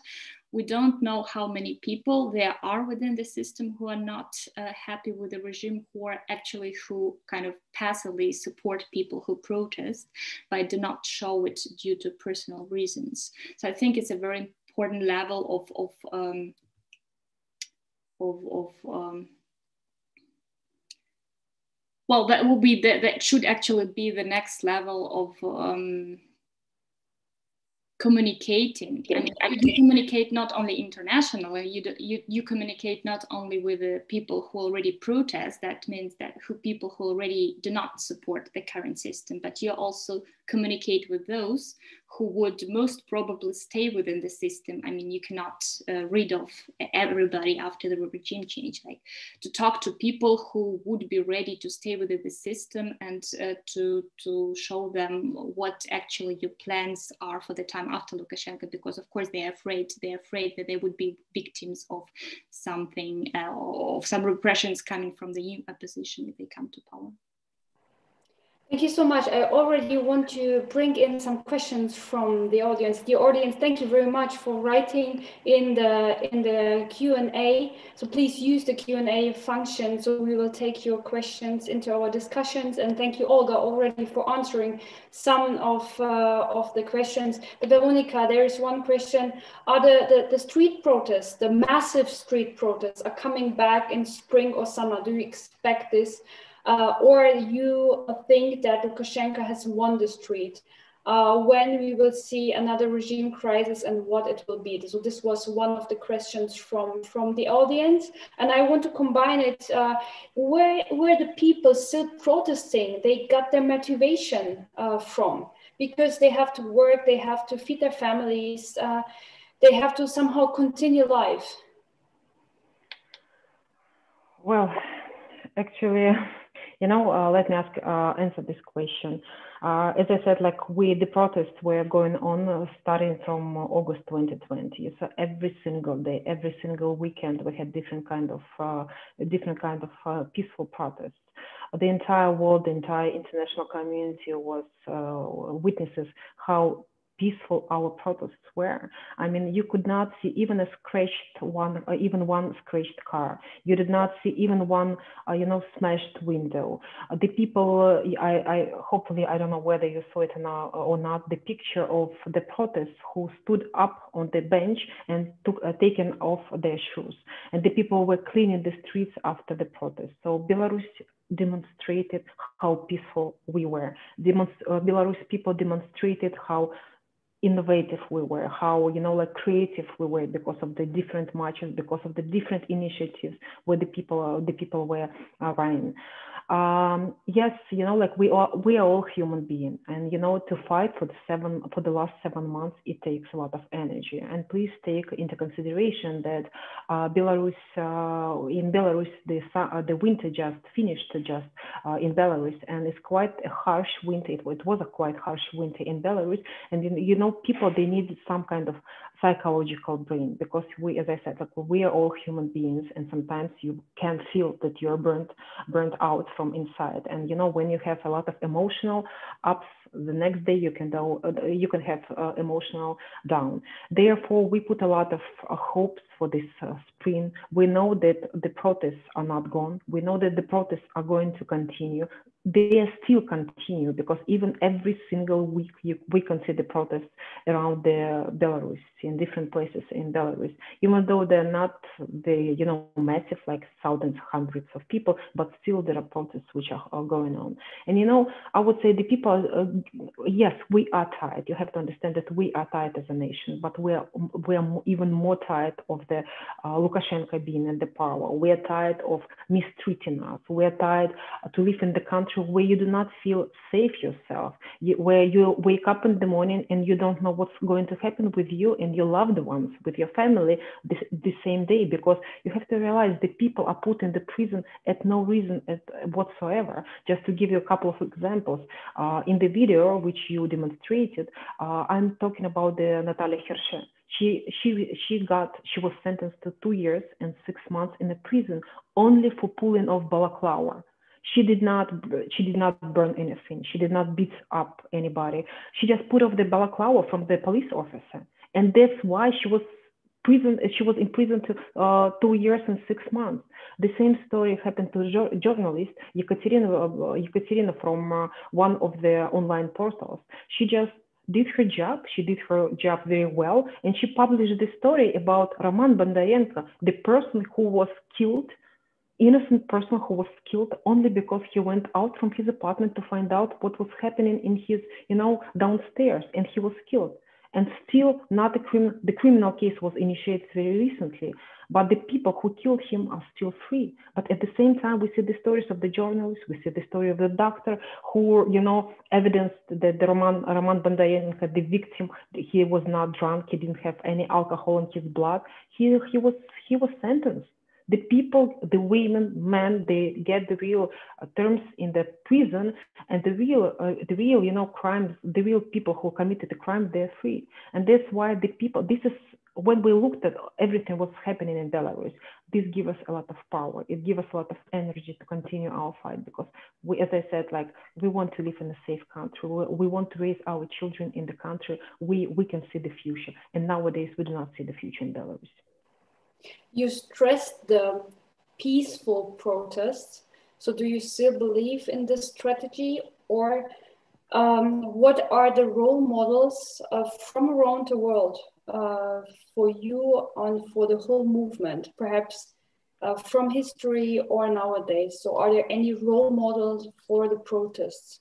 We don't know how many people there are within the system who are not happy with the regime, who kind of passively support people who protest, but do not show it due to personal reasons. So I think it's a very important level that will be that should actually be the next level of communicating. I mean, you communicate not only internationally, you communicate not only with the people who already protest, that means that people who already do not support the current system, but you also communicate with those who would most probably stay within the system. I mean, you cannot rid of everybody after the regime change. Like, to talk to people who would be ready to stay within the system and to show them what actually your plans are for the time after Lukashenko, because of course they're afraid that they would be victims of something, of some repressions coming from the new opposition if they come to power. Thank you so much. I already want to bring in some questions from the audience. The audience, thank you very much for writing in the Q&A. So please use the Q&A function, so we will take your questions into our discussions. And thank you, Olga, already for answering some of the questions. But Veronika, there is one question. Are the street protests, the massive street protests, are coming back in spring or summer? Do you expect this? Or you think that Lukashenko has won the street? When we will see another regime crisis and what it will be? So this was one of the questions from the audience. And I want to combine it, where the people still protesting, they got their motivation from, because they have to work, they have to feed their families, they have to somehow continue life. Well, actually, let me answer this question. As I said, the protests were going on starting from August 2020. So every single day, every single weekend, we had different kind of peaceful protests. The entire world, the entire international community was witnesses how peaceful our protests were. I mean, you could not see even one scratched car. You did not see even one, smashed window. The people, hopefully, I don't know whether you saw it or not, the picture of the protests who stood up on the bench and taken off their shoes. And the people were cleaning the streets after the protest. So Belarus demonstrated how peaceful we were. Belarus people demonstrated how innovative we were, how creative we were, because of the different marches, because of the different initiatives where the people were running. Yes, like we are all human beings, and to fight for the last 7 months, it takes a lot of energy. And please take into consideration that in Belarus, the winter just finished in Belarus, and it's quite a harsh winter. It was a quite harsh winter in Belarus, and people, they need some kind of psychological brain, because we, as I said, like we are all human beings, and sometimes you can feel that you're burnt out from inside. And when you have a lot of emotional ups, the next day you can have emotional down. Therefore, we put a lot of hopes for this spring. We know that the protests are not gone. We know that the protests are going to continue. They still continue, because even every single week we can see the protests around the Belarus, in different places in Belarus, even though they're not massive, like thousands, hundreds of people, but still there are protests which are going on. And I would say the people, yes, we are tired. You have to understand that we are tired as a nation, but we are even more tired of the Lukashenko being in the power. We are tired of mistreating us. We are tired to live in the country where you do not feel safe yourself, where you wake up in the morning and you don't know what's going to happen with you and your loved ones, with your family the same day, because you have to realize that people are put in the prison at no reason whatsoever. Just to give you a couple of examples, in the video which you demonstrated, I'm talking about the Natalia Hirsche. She was sentenced to 2 years and 6 months in a prison only for pulling off balaclava. She did not burn anything. She did not beat up anybody. She just put off the balaclava from the police officer, and that's why she was in prison to 2 years and 6 months. The same story happened to journalist Ekaterina from one of the online portals. She just did her job. She did her job very well, and she published the story about Roman Bondarenko, the person who was killed, innocent person who was killed only because he went out from his apartment to find out what was happening in his, downstairs, and he was killed. And still not the criminal case was initiated very recently, but the people who killed him are still free. But at the same time, we see the stories of the journalists, we see the story of the doctor who, evidenced that the Roman Bondarenko, the victim, he was not drunk, he didn't have any alcohol in his blood. He was sentenced. The people, the women, men, they get the real terms in the prison, and the real crimes, the real people who committed the crime, they're free. And that's why the people, this is when we looked at everything what's happening in Belarus, this gives us a lot of power. It gives us a lot of energy to continue our fight, because we, as I said, like we want to live in a safe country. We want to raise our children in the country. We can see the future, and nowadays we do not see the future in Belarus. You stressed the peaceful protests. So do you still believe in this strategy, or what are the role models from around the world for you and for the whole movement, perhaps from history or nowadays? So are there any role models for the protests?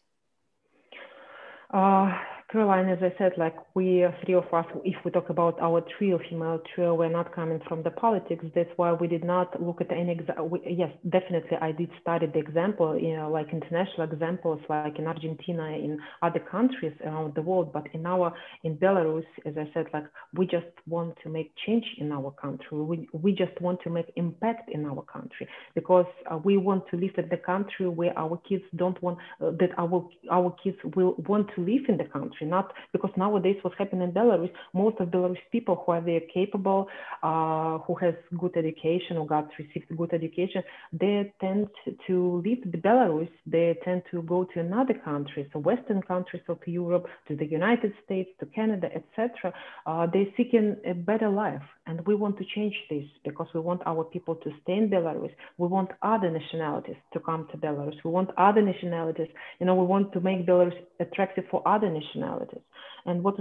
Caroline, as I said, like we three of us, if we talk about our female trio, we're not coming from the politics. That's why we did not look at any yes, definitely I did study the example, like international examples, like in Argentina, in other countries around the world. But in Belarus, as I said, like we just want to make change in our country. We just want to make impact in our country, because we want to live in the country where our kids don't want, that our kids will want to live in the country. Not because nowadays what's happening in Belarus, most of Belarus people who are very capable, who has good education or received good education, they tend to leave the Belarus. They tend to go to another country, so Western countries of Europe, to the United States, to Canada, etc. They're seeking a better life, and we want to change this, because we want our people to stay in Belarus. We want other nationalities to come to Belarus. We want other nationalities, we want to make Belarus attractive for other nationalities. And what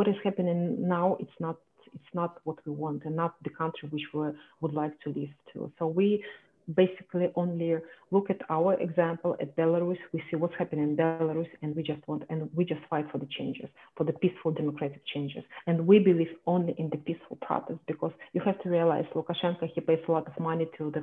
is happening now, it's not what we want, and not the country which we would like to live to. So we basically only look at our example at Belarus. We see what's happening in Belarus, and we just fight for the changes, for the peaceful democratic changes. And we believe only in the peaceful protest, because you have to realize Lukashenko, he pays a lot of money to the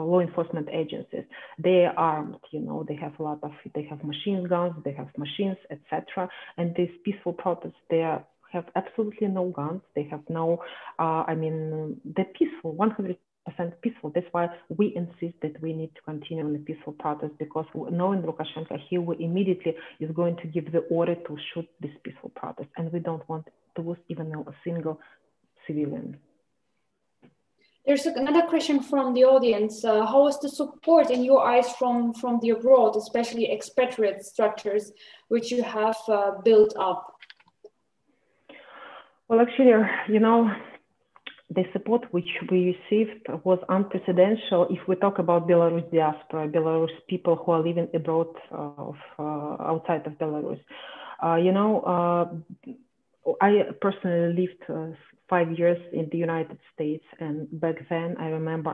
law enforcement agencies. They are armed, they have machine guns, they have machines, etc. And these peaceful protests, they have absolutely no guns. They have no, they're peaceful, 100% peaceful. That's why we insist that we need to continue on the peaceful protest, because knowing Lukashenko, he will immediately is going to give the order to shoot this peaceful protest. And we don't want to lose even a single civilian. There's another question from the audience. How is the support in your eyes from the abroad, especially expatriate structures, which you have built up? Well, actually, the support which we received was unprecedented. If we talk about Belarus diaspora, Belarus people who are living abroad outside of Belarus, I personally lived 5 years in the United States, and back then I remember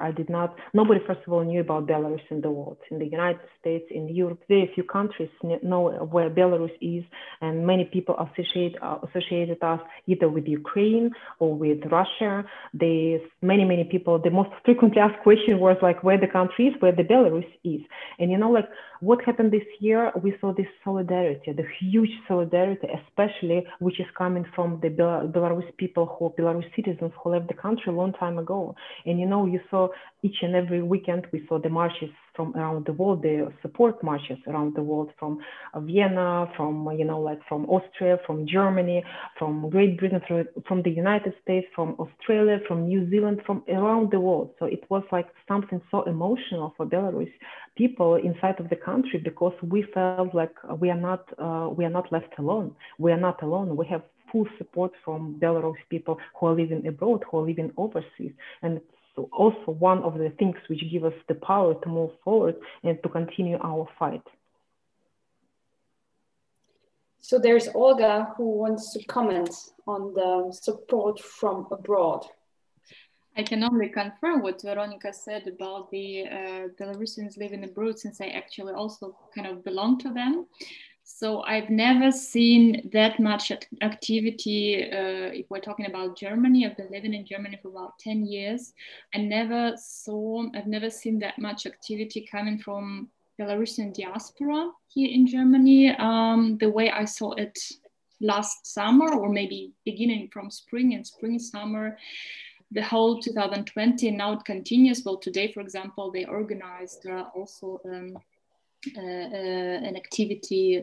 nobody first of all knew about Belarus in the world. In the United States, in Europe, very few countries know where Belarus is, and many people associated us either with Ukraine or with Russia. Many people, the most frequently asked question was like, where the country is, where the Belarus is. And what happened this year, we saw this solidarity, the huge solidarity, especially which is coming from the Belarus people, Belarus citizens who left the country a long time ago. And you saw each and every weekend, we saw the marches from around the world, the support marches around the world, from Vienna, from from Austria, from Germany, from Great Britain, from the United States, from Australia, from New Zealand, from around the world. So it was like something so emotional for Belarus people inside of the country, because we felt like we are not left alone. We are not alone. We have full support from Belarus people who are living abroad, who are living overseas. And it's also one of the things which give us the power to move forward and to continue our fight. So there's Olga who wants to comment on the support from abroad. I can only confirm what Veronika said about the Belarusians living abroad, since I actually also kind of belong to them. So I've never seen that much activity. If we're talking about Germany, I've been living in Germany for about 10 years. I've never seen that much activity coming from Belarusian diaspora here in Germany, the way I saw it last summer, or maybe beginning from spring and summer, the whole 2020, and now it continues. Well, today, for example, they organized also an activity,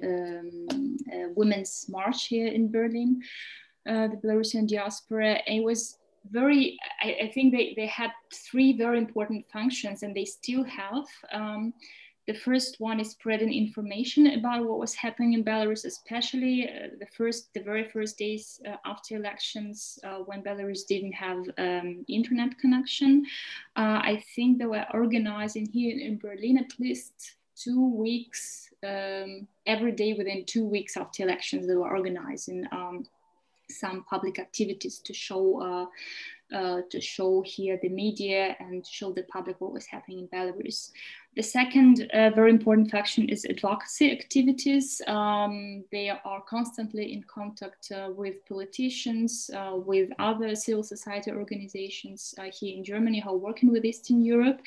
women's march here in Berlin, the Belarusian diaspora. And it was I think they had three very important functions, and they still have. The first one is spreading information about what was happening in Belarus, especially the very first days after elections, when Belarus didn't have internet connection. I think they were organizing here in Berlin at least 2 weeks, every day within 2 weeks after elections. They were organizing some public activities to show here the media and show the public what was happening in Belarus. The second very important faction is advocacy activities. They are constantly in contact with politicians, with other civil society organizations here in Germany who are working with Eastern Europe.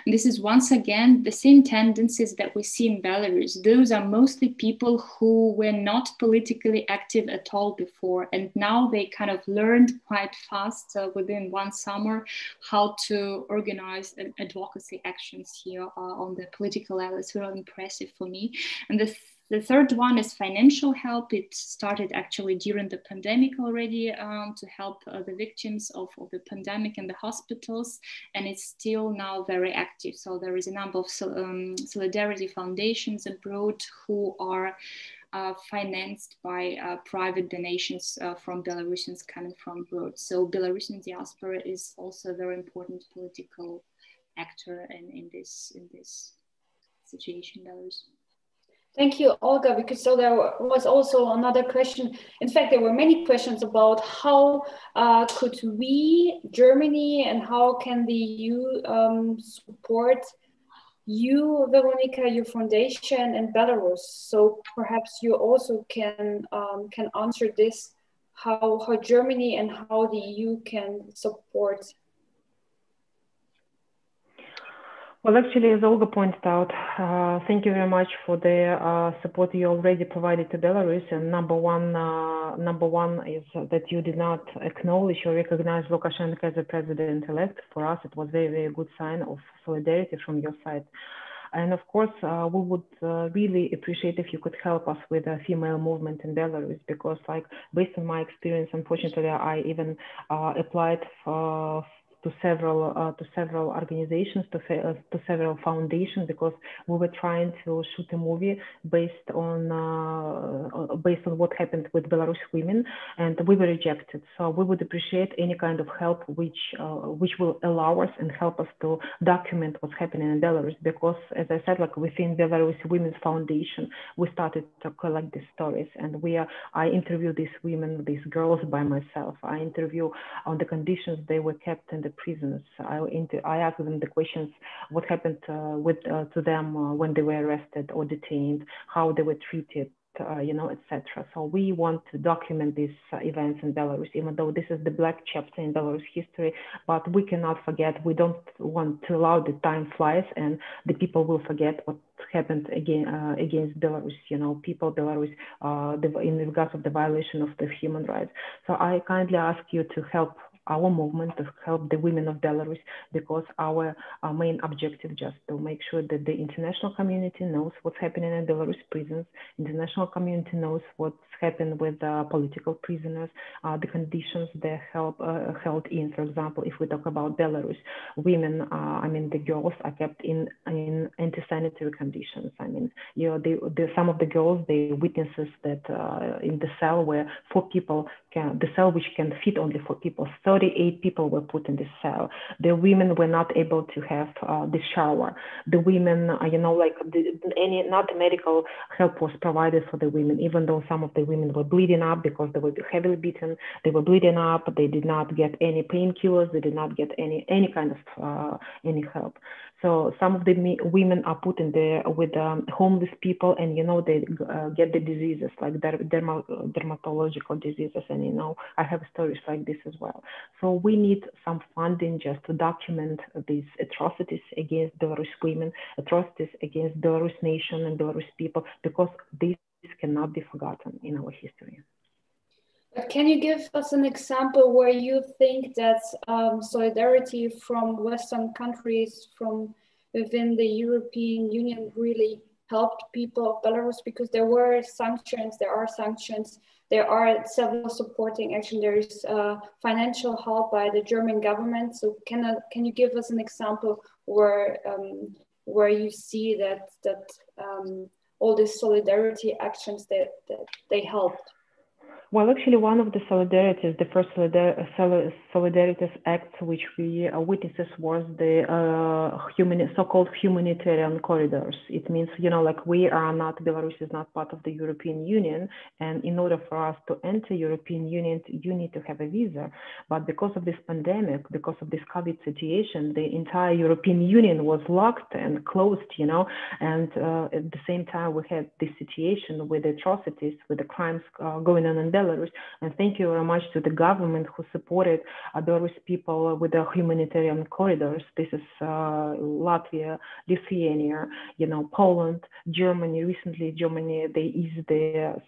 And this is once again the same tendencies that we see in Belarus. Those are mostly people who were not politically active at all before, and now they kind of learned quite fast within one summer how to organize advocacy actions here on the political level. It's very impressive for me. And the third one is financial help. It started actually during the pandemic already to help the victims of the pandemic in the hospitals, and it's still now very active. So there is a number of solidarity foundations abroad who are financed by private donations from Belarusians coming from abroad. So Belarusian diaspora is also a very important political actor in this situation in Belarus. Thank you, Olga, because so there was also another question. In fact, there were many questions about how could we, Germany, and how can the EU support you, Veronika, your foundation, and Belarus. So perhaps you also can answer this, how Germany and how the EU can support. Well, actually, as Olga pointed out, thank you very much for the support you already provided to Belarus. And number one is that you did not acknowledge or recognize Lukashenko as a president-elect. For us, it was a very, very good sign of solidarity from your side. And of course, we would really appreciate if you could help us with a female movement in Belarus, because, like, based on my experience, unfortunately, I even applied to several organizations, to several foundations, because we were trying to shoot a movie based on what happened with Belarus women, and we were rejected. So we would appreciate any kind of help which will allow us and help us to document what's happening in Belarus, because, as I said, like, within Belarus Women's Foundation, we started to collect these stories, and I interview these women, these girls by myself. I interview on the conditions they were kept in the prisons. I ask them the questions: what happened to them when they were arrested or detained, how they were treated, etc. So we want to document these events in Belarus, even though this is the black chapter in Belarus history. But we cannot forget. We don't want to allow the time flies and the people will forget what happened against Belarus. Belarus in regards of the violation of the human rights. So I kindly ask you to help our movement, to help the women of Belarus, because our main objective just to make sure that the international community knows what's happening in Belarus prisons, international community knows what's happened with political prisoners, the conditions they're held in. For example, if we talk about Belarus, women, the girls are kept in anti-sanitary conditions. Some of the girls, they witnesses that in the cell where 4 people the cell which can fit only 4 people, 38 people were put in this cell. The women were not able to have the shower. The women, not medical help was provided for the women, even though some of the women were bleeding up because they were heavily beaten. They were bleeding up. They did not get any painkillers. They did not get any kind of any help. So some of the women are put in there with homeless people, and they get the diseases like dermatological diseases, and I have stories like this as well. So we need some funding just to document these atrocities against Belarus women, atrocities against Belarus nation and Belarus people, because this cannot be forgotten in our history. But can you give us an example where you think that solidarity from Western countries, from within the European Union, really helped people of Belarus? Because there are sanctions, there are several supporting action, there is financial help by the German government. So can you give us an example where you see that all these solidarity actions that they helped? Well, actually, one of the solidarities, the first solidarities acts which we witnesses was the so-called humanitarian corridors. It means, Belarus is not part of the European Union, and in order for us to enter European Union, you need to have a visa. But because of this pandemic, because of this COVID situation, the entire European Union was locked and closed, and at the same time we had this situation with atrocities, with the crimes going on in Belarus. And thank you very much to the government who supported Belarus people with the humanitarian corridors. This is Latvia, Lithuania, Poland, Germany. Recently, Germany, they eased the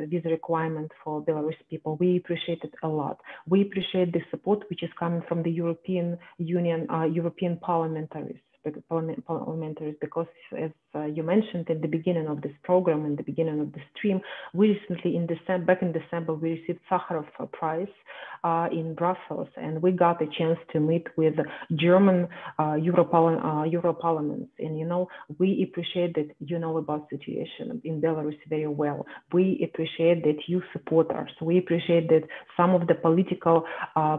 visa requirement for Belarus people. We appreciate it a lot. We appreciate the support which is coming from the European Union, European parliamentaries, because as you mentioned in the beginning of this program, in the beginning of the stream, we recently back in December, we received Sakharov Prize in Brussels, and we got a chance to meet with German Europarlaments. And we appreciate that you know about the situation in Belarus very well. We appreciate that you support us. We appreciate that some of the political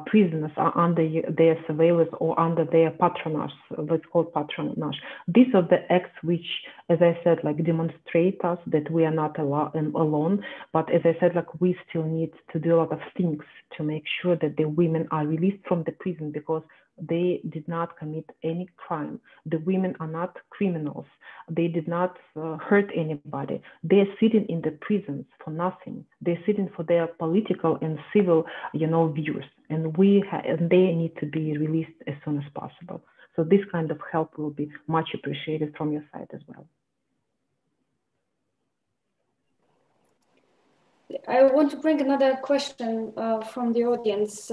prisoners are under their surveillance or under their patronage, let's call patronage. These are the acts which as I said, like demonstrate us that we are not alone. But as I said, like we still need to do a lot of things to make sure that the women are released from the prison, because they did not commit any crime. The women are not criminals. They did not hurt anybody. They're sitting in the prisons for nothing. They're sitting for their political and civil, views. And they need to be released as soon as possible. So this kind of help will be much appreciated from your side as well. I want to bring another question from the audience.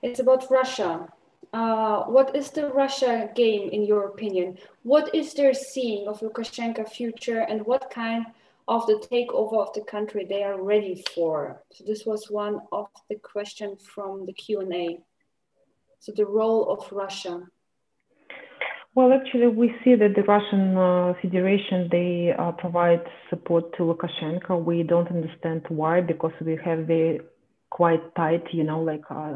It's about Russia. What is the Russia game in your opinion? What is their seeing of Lukashenko's future, and what kind of the takeover of the country they are ready for? So this was one of the questions from the Q&A. So the role of Russia. Well, actually, we see that the Russian Federation, they provide support to Lukashenko. We don't understand why, because we have very quite tight,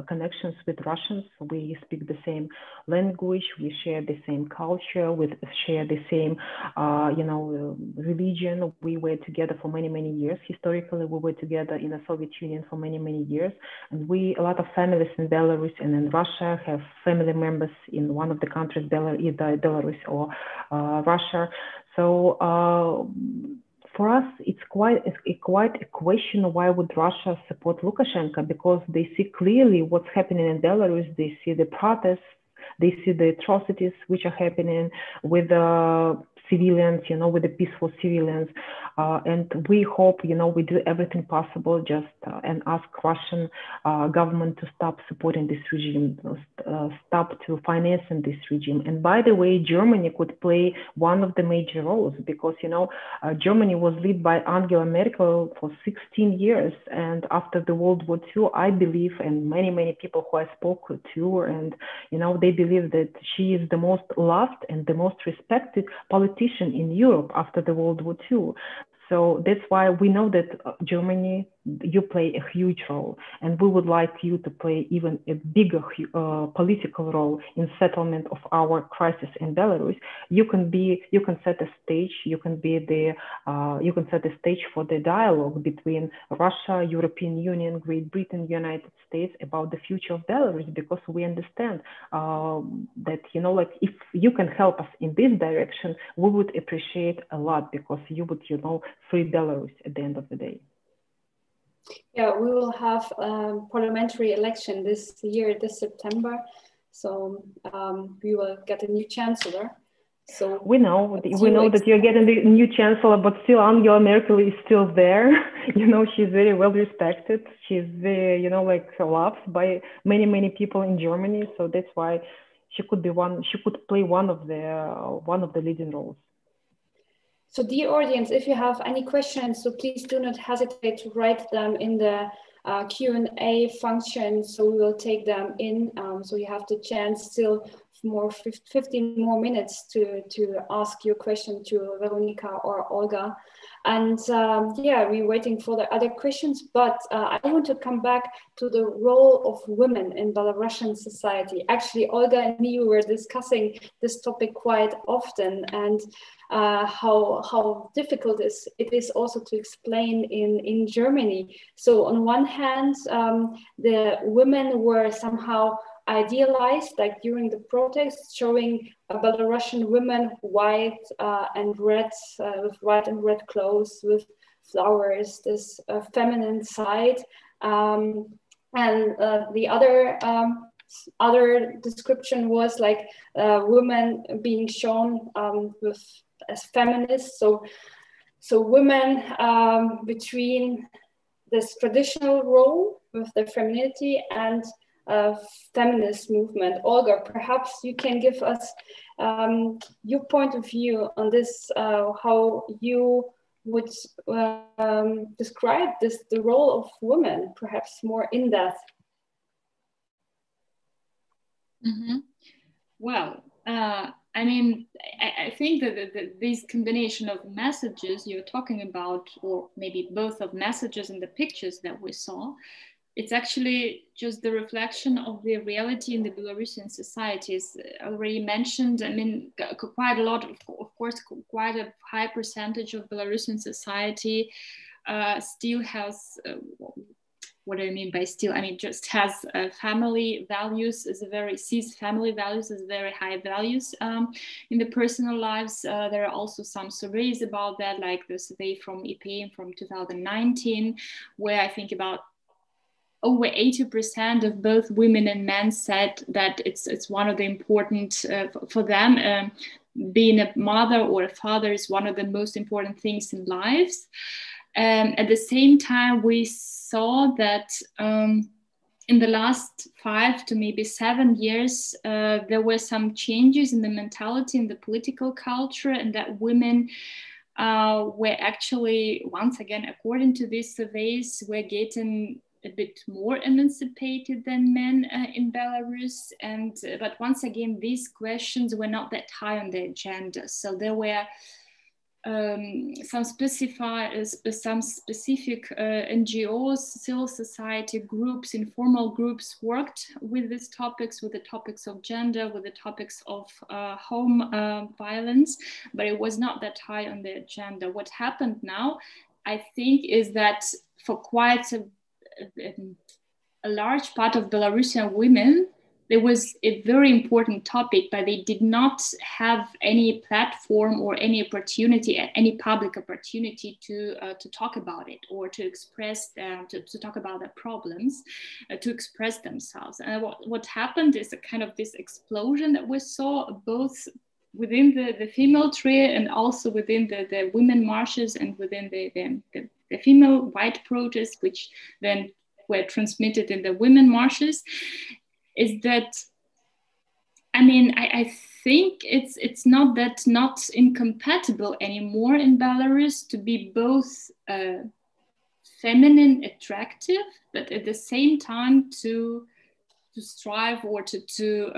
connections with Russians. We speak the same language, we share the same culture, we share the same, religion. We were together for many, many years. Historically, we were together in the Soviet Union for many, many years. And a lot of families in Belarus and in Russia have family members in one of the countries, either Belarus or Russia. So, for us, it's quite a question, why would Russia support Lukashenko? Because they see clearly what's happening in Belarus. They see the protests, they see the atrocities which are happening with civilians, with the peaceful civilians. And we hope, we do everything possible and ask Russian government to stop supporting this regime, stop to financing this regime. And by the way, Germany could play one of the major roles, because, Germany was led by Angela Merkel for 16 years. And after the World War II, I believe, and many, many people who I spoke to, and, they believe that she is the most loved and the most respected politician in Europe after the World War II. So that's why we know that Germany, you play a huge role, and we would like you to play even a bigger political role in settlement of our crisis in Belarus. You can set a stage. You can set a stage for the dialogue between Russia, European Union, Great Britain, United States about the future of Belarus, because we understand that if you can help us in this direction, we would appreciate a lot, because you would free Belarus at the end of the day. Yeah, we will have parliamentary election this year, this September. So we will get a new chancellor. So we know that you're getting the new chancellor, but still Angela Merkel is still there. She's very well respected. She's very, loved by many, many people in Germany. So that's why she could play one of the leading roles. So dear audience, if you have any questions, so please do not hesitate to write them in the Q&A function. So we will take them in. So you have the chance still 15 more minutes to ask your question to Veronika or Olga. And we're waiting for the other questions, but I want to come back to the role of women in Belarusian society. Actually, Olga and me were discussing this topic quite often, and how difficult it is also to explain in Germany. So on one hand, the women were somehow idealized, like during the protests, showing Belarusian women white and red, with white and red clothes, with flowers, this feminine side. And the other description was like women being shown as feminists. So women between this traditional role with their femininity and feminist movement. Olga, perhaps you can give us your point of view on this, how you would describe the role of women, perhaps more in depth. Mm-hmm. Well, I think that this combination of messages you're talking about, or maybe both of messages and the pictures that we saw, it's actually just the reflection of the reality in the Belarusian societies. Already mentioned, I mean, quite a lot, of course, quite a high percentage of Belarusian society still has, what do I mean by still? I mean, just has family values, sees family values as very high values in the personal lives. There are also some surveys about that, like the survey from EPA from 2019, where I think about over 80% of both women and men said that it's one of the important for them. Being a mother or a father is one of the most important things in lives. At the same time, we saw that in the last 5 to maybe 7 years, there were some changes in the mentality, in the political culture, and that women were actually, once again, according to these surveys, were getting a bit more emancipated than men in Belarus. But once again, these questions were not that high on the agenda. So there were some specific NGOs, civil society groups, informal groups worked with these topics, with the topics of gender, with the topics of home violence, but it was not that high on the agenda. What happened now, I think, is that for quite a large part of Belarusian women, there was a very important topic, but they did not have any platform or any opportunity, any public opportunity to talk about it or to express, to talk about the problems, to express themselves. And what happened is a kind of this explosion that we saw both within the female trio and also within the women marches and within the female white protests, which then were transmitted in the women marches, is that, I mean, I think it's not that not incompatible anymore in Belarus to be both feminine, attractive, but at the same time to strive or to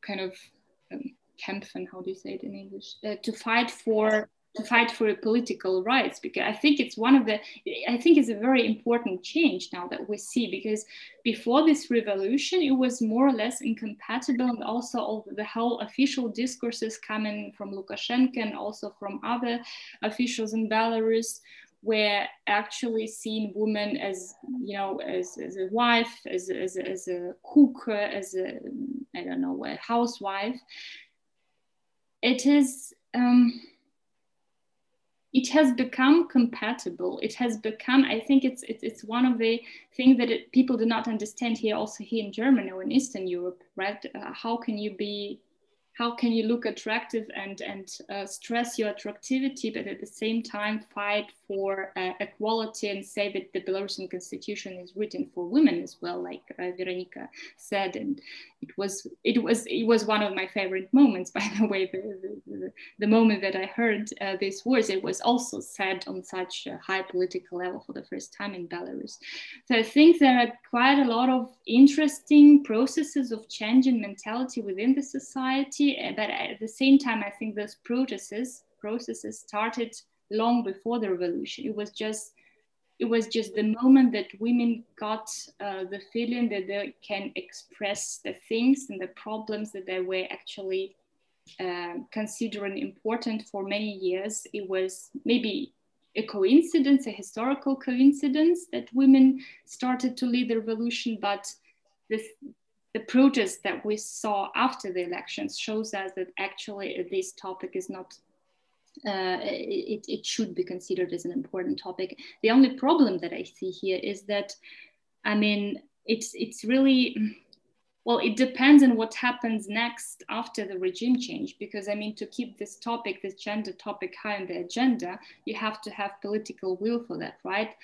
kind of kämpfen, how do you say it in English? To fight for political rights, because I think it's it's a very important change now that we see, because before this revolution, it was more or less incompatible, and also the whole official discourses coming from Lukashenko and also from other officials in Belarus were actually seeing women as, you know, as a wife, as a cook, as a, I don't know, a housewife. It is. It has become compatible. It has become, I think it's one of the things that people do not understand here, also here in Germany or in Eastern Europe, right? How can you look attractive and stress your attractivity, but at the same time fight for equality and say that the Belarusian constitution is written for women as well, like Veronika said. And it was one of my favorite moments, by the way, the moment that I heard these words. It was also said on such a high political level for the first time in Belarus. So I think there are quite a lot of interesting processes of change in mentality within the society. But at the same time, I think those processes started long before the revolution. It was just the moment that women got the feeling that they can express the things and the problems that they were actually considering important for many years. It was maybe a coincidence, a historical coincidence, that women started to lead the revolution, but the protest that we saw after the elections shows us that actually this topic is not, it should be considered as an important topic. The only problem that I see here is that, I mean, it's really, well, it depends on what happens next after the regime change, because I mean, to keep this topic, this gender topic high on the agenda, you have to have political will for that, right?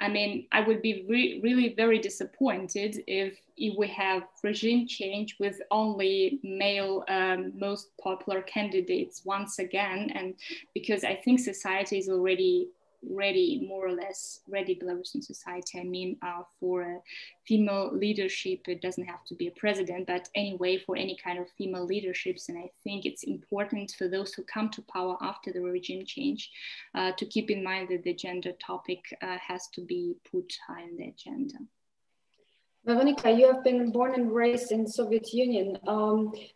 I mean, I would be really very disappointed if we have regime change with only male most popular candidates once again, and because I think society is already ready, more or less ready Belarusian society. I mean, for a female leadership, it doesn't have to be a president, but anyway, for any kind of female leaderships. And I think it's important for those who come to power after the regime change to keep in mind that the gender topic has to be put high on the agenda. Veronika, you have been born and raised in Soviet Union.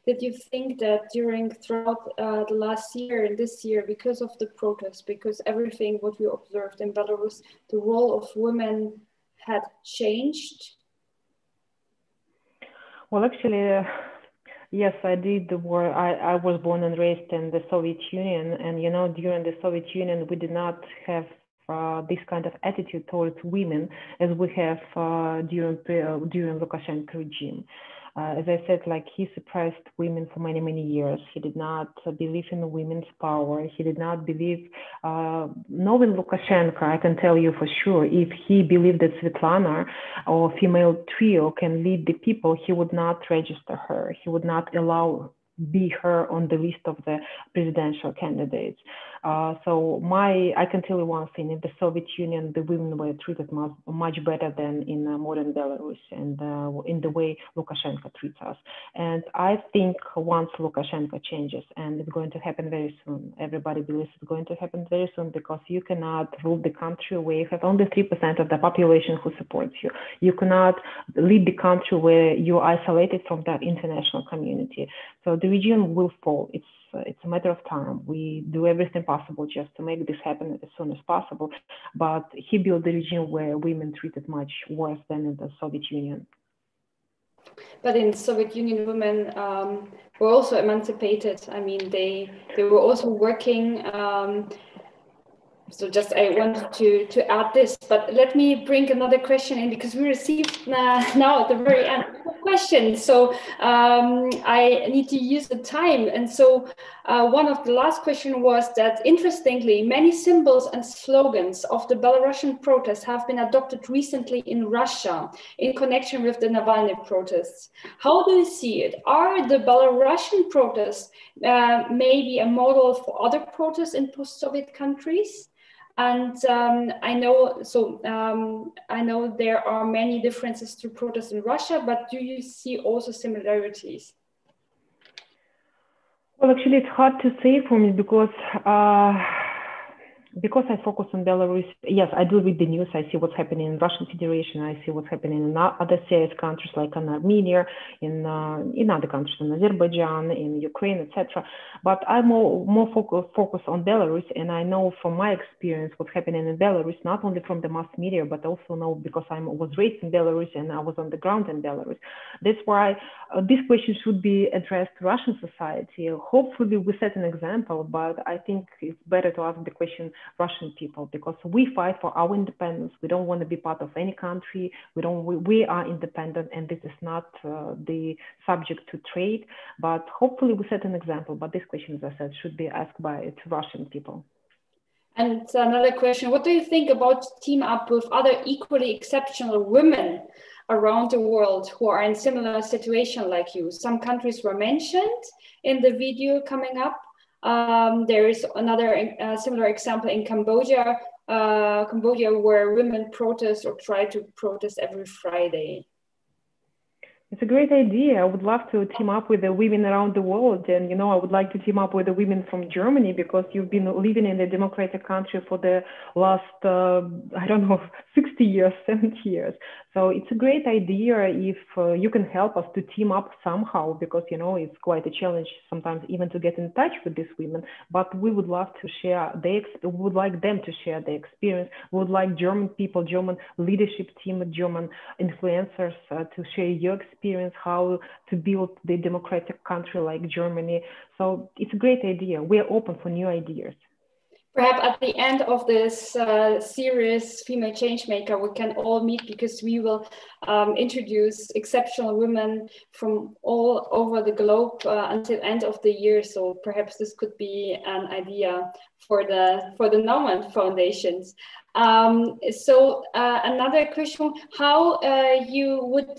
Did you think that throughout the last year and this year, because of the protests, because everything what we observed in Belarus, the role of women had changed? Well, actually, yes, I did. I was born and raised in the Soviet Union, and you know, during the Soviet Union, we did not have this kind of attitude towards women as we have during Lukashenko regime. As I said, like, he suppressed women for many, many years. He did not believe in women's power. He did not believe, knowing Lukashenko, I can tell you for sure, if he believed that Svetlana or female trio can lead the people, he would not register her. He would not be her on the list of the presidential candidates. So I can tell you one thing: in the Soviet Union, the women were treated much better than in modern Belarus, and in the way Lukashenko treats us. And I think once Lukashenko changes, and it's going to happen very soon, everybody believes it's going to happen very soon, because you cannot rule the country where you have only 3% of the population who supports you. You cannot lead the country where you're isolated from that international community. So the regime will fall. It's a matter of time. We do everything possible just to make this happen as soon as possible. But he built the regime where women treated much worse than in the Soviet Union. But in the Soviet Union, women were also emancipated. I mean, they were also working. So just I wanted to add this, but let me bring another question in, because we received now at the very end a question. So I need to use the time. And so one of the last question was that, interestingly, many symbols and slogans of the Belarusian protests have been adopted recently in Russia in connection with the Navalny protests. How do you see it? Are the Belarusian protests maybe a model for other protests in post-Soviet countries? And I know there are many differences to protests in Russia, but do you see also similarities? Well, actually, it's hard to say for me, because I focus on Belarus. Yes, I do read the news. I see what's happening in Russian Federation. I see what's happening in other CIS countries like in Armenia, in other countries, in Azerbaijan, in Ukraine, etc. But I'm more focused on Belarus, and I know from my experience what's happening in Belarus, not only from the mass media, but also know because I was raised in Belarus and I was on the ground in Belarus. That's why this question should be addressed to Russian society. Hopefully, we set an example, but I think it's better to ask the question Russian people, because we fight for our independence. We don't want to be part of any country. We are independent, and this is not the subject to trade. But hopefully we set an example. But this question, as I said, should be asked by Russian people. And another question: what do you think about team up with other equally exceptional women around the world who are in similar situation like you? Some countries were mentioned in the video coming up. There is another similar example in Cambodia, where women protest or try to protest every Friday. It's a great idea. I would love to team up with the women around the world. And, you know, I would like to team up with the women from Germany, because you've been living in a democratic country for the last, 60 years, 70 years. So it's a great idea if you can help us to team up somehow, because, you know, it's quite a challenge sometimes even to get in touch with these women. But we would love to share we would like them to share their experience. We would like German people, German leadership team, German influencers to share your experience, how to build the democratic country like Germany. So it's a great idea. We're open for new ideas. Perhaps at the end of this series, Female Changemaker, we can all meet, because we will introduce exceptional women from all over the globe until end of the year. So perhaps this could be an idea for the Naumann Foundations. Another question: how you would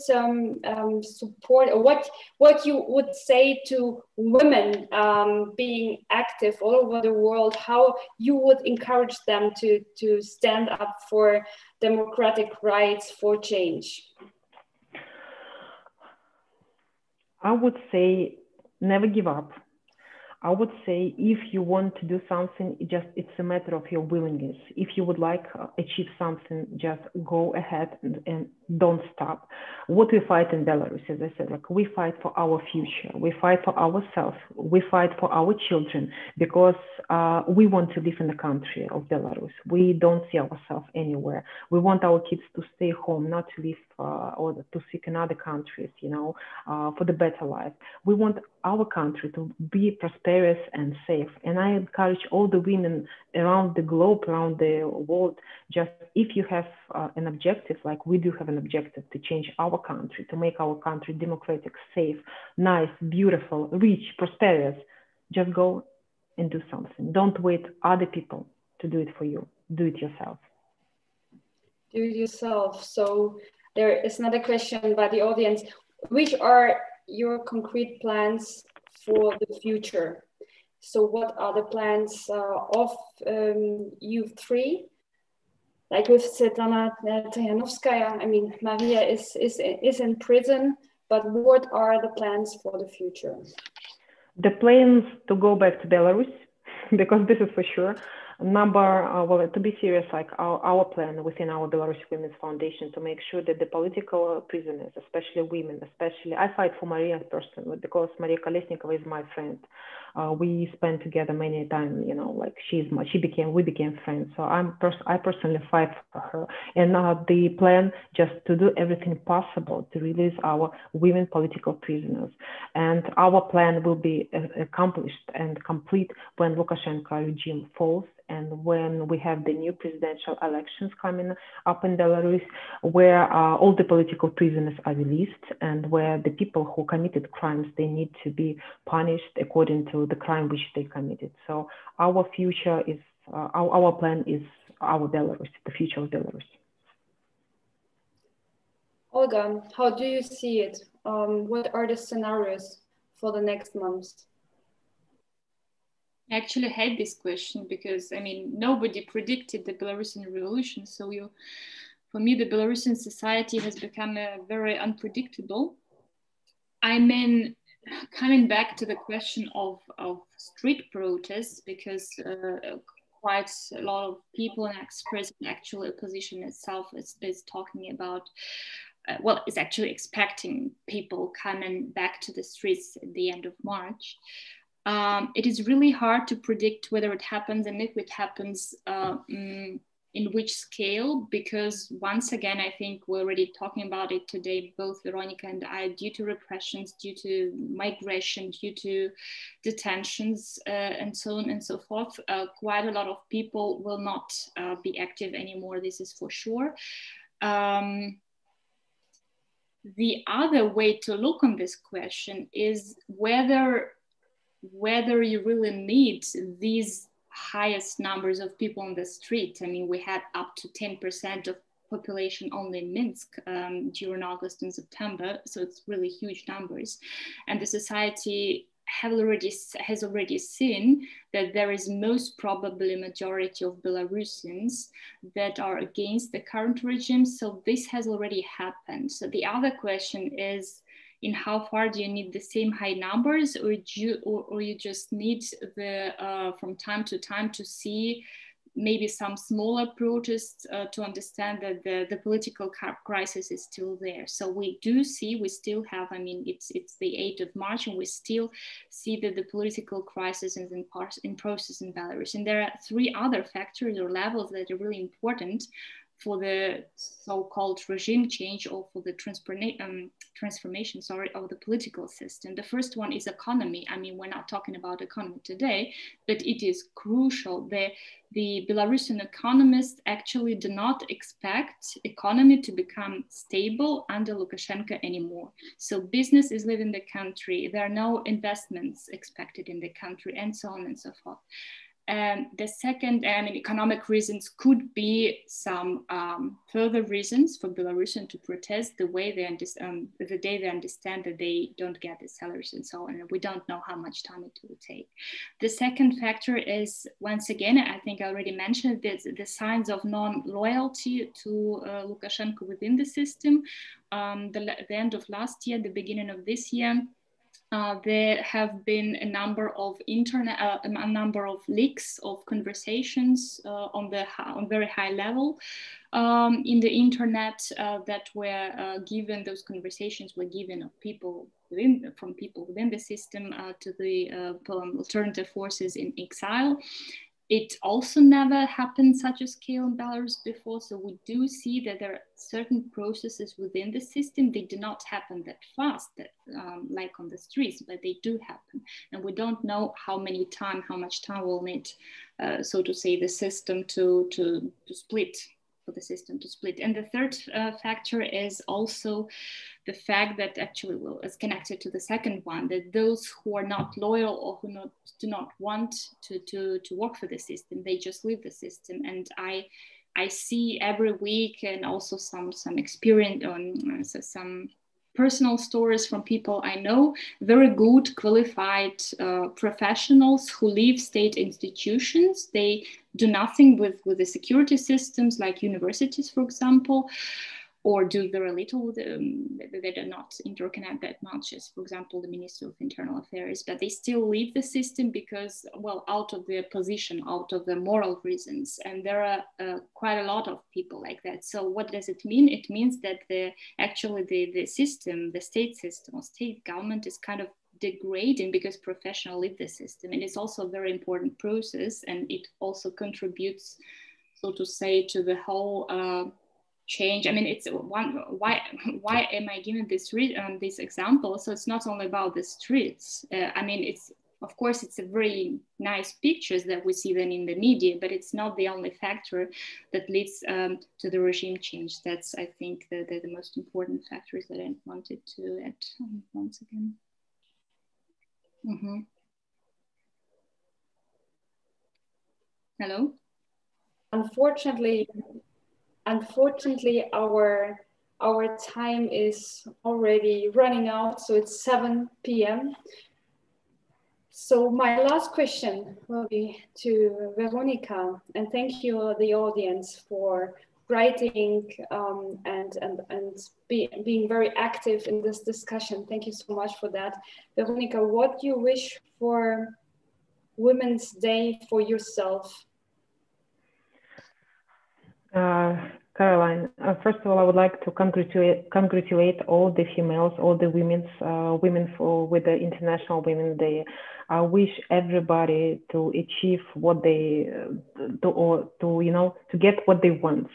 support, or what you would say to women being active all over the world? How you would encourage them to stand up for democratic rights, for change? I would say never give up. I would say if you want to do something, it's a matter of your willingness. If you would like achieve something, just go ahead and don't stop. What we fight in Belarus, as I said, like we fight for our future, we fight for ourselves, we fight for our children, because we want to live in the country of Belarus. We don't see ourselves anywhere. We want our kids to stay home, not to live or to seek in other countries, you know, for the better life. We want our country to be prosperous and safe. And I encourage all the women around the globe, around the world, just if you have an objective, like we do have an objective to change our country, to make our country democratic, safe, nice, beautiful, rich, prosperous, just go and do something. Don't wait other people to do it for you. Do it yourself. Do it yourself. So there is another question by the audience. Which are your concrete plans for the future? So what are the plans of you three? Like with Svetlana Tichanovskaja, I mean, Maria is in prison, but what are the plans for the future? The plans to go back to Belarus, because this is for sure. Well, to be serious, like our plan within our Belarusian Women's Foundation to make sure that the political prisoners, especially women, I fight for Maria personally because Maria Kolesnikova is my friend. We spent together many times, you know, like we became friends. So I personally fight for her. And the plan just to do everything possible to release our women political prisoners. And our plan will be accomplished and complete when Lukashenko regime falls, and when we have the new presidential elections coming up in Belarus, where all the political prisoners are released, and where the people who committed crimes, they need to be punished according to the crime which they committed. So our future is, our plan is our Belarus, the future of Belarus. Olga, how do you see it? What are the scenarios for the next months? I actually had this question because, I mean, nobody predicted the Belarusian revolution. So for me, the Belarusian society has become very unpredictable. I mean, coming back to the question of street protests, because quite a lot of people and experts in actual opposition itself is talking about, well, it's actually expecting people coming back to the streets at the end of March. It is really hard to predict whether it happens, and if it happens, in which scale, because once again, I think we're already talking about it today, both Veronika and I, due to repressions, due to migration, due to detentions, and so on and so forth, quite a lot of people will not be active anymore, this is for sure. The other way to look on this question is whether you really need these highest numbers of people on the street. I mean, we had up to 10% of population only in Minsk during August and September, so it's really huge numbers. And the society has already seen that there is most probably a majority of Belarusians that are against the current regime. So this has already happened. So the other question is, in how far do you need the same high numbers, or you just need the from time to time to see maybe some smaller protests to understand that the political crisis is still there. So we still have, I mean, it's the 8th of March, and we still see that the political crisis is in process in Belarus. And there are 3 other factors or levels that are really important for the so-called regime change, or for the transformation of the political system. The first one is economy. I mean, we're not talking about economy today, but it is crucial. The Belarusian economists actually do not expect economy to become stable under Lukashenko anymore. So business is leaving the country. There are no investments expected in the country, and so on and so forth. And the second, economic reasons could be some further reasons for Belarusians to protest the way they understand, the day they understand that they don't get the salaries and so on. And we don't know how much time it will take. The second factor is, once again, I think I already mentioned this, the signs of non-loyalty to Lukashenko within the system. The end of last year, the beginning of this year, there have been a number of leaks of conversations on very high level in the internet that were given. Those conversations were given of people from people within the system to the alternative forces in exile. It also never happened such a scale in Belarus before. So we do see that there are certain processes within the system. They do not happen that fast, like on the streets, but they do happen. And we don't know how much time we'll need, so to say, the system to split, for the system to split. And the third factor is also the fact that actually is connected to the second one, that those who are not loyal or who do not want to work for the system, they just leave the system. And I see every week, and also some experience on some personal stories from people I know, very good, qualified professionals who leave state institutions. They do nothing with the security systems, like universities, for example, or do very little with them. They do not interconnect that much as, for example, the Ministry of Internal Affairs, but they still leave the system because, well, out of their position, out of the moral reasons. And there are quite a lot of people like that. So what does it mean? It means that the system, the state system or state government is kind of degrading because professionals leave the system. And it's also a very important process, and it also contributes, so to say, to the whole change. I mean, it's one. Why am I giving this example? So it's not only about the streets. I mean, it's, of course, it's a very nice pictures that we see then in the media, but it's not the only factor that leads to the regime change. That's, I think, the most important factors that I wanted to add once again. Mm-hmm. Hello? Unfortunately, our time is already running out, so it's 7 p.m. So my last question will be to Veronika, and thank you, the audience, for writing and being very active in this discussion. Thank you so much for that. Veronika, what do you wish for Women's Day for yourself? Caroline, first of all, I would like to congratulate all the females, all the women with the International Women's Day. I wish everybody to achieve what they to get what they want,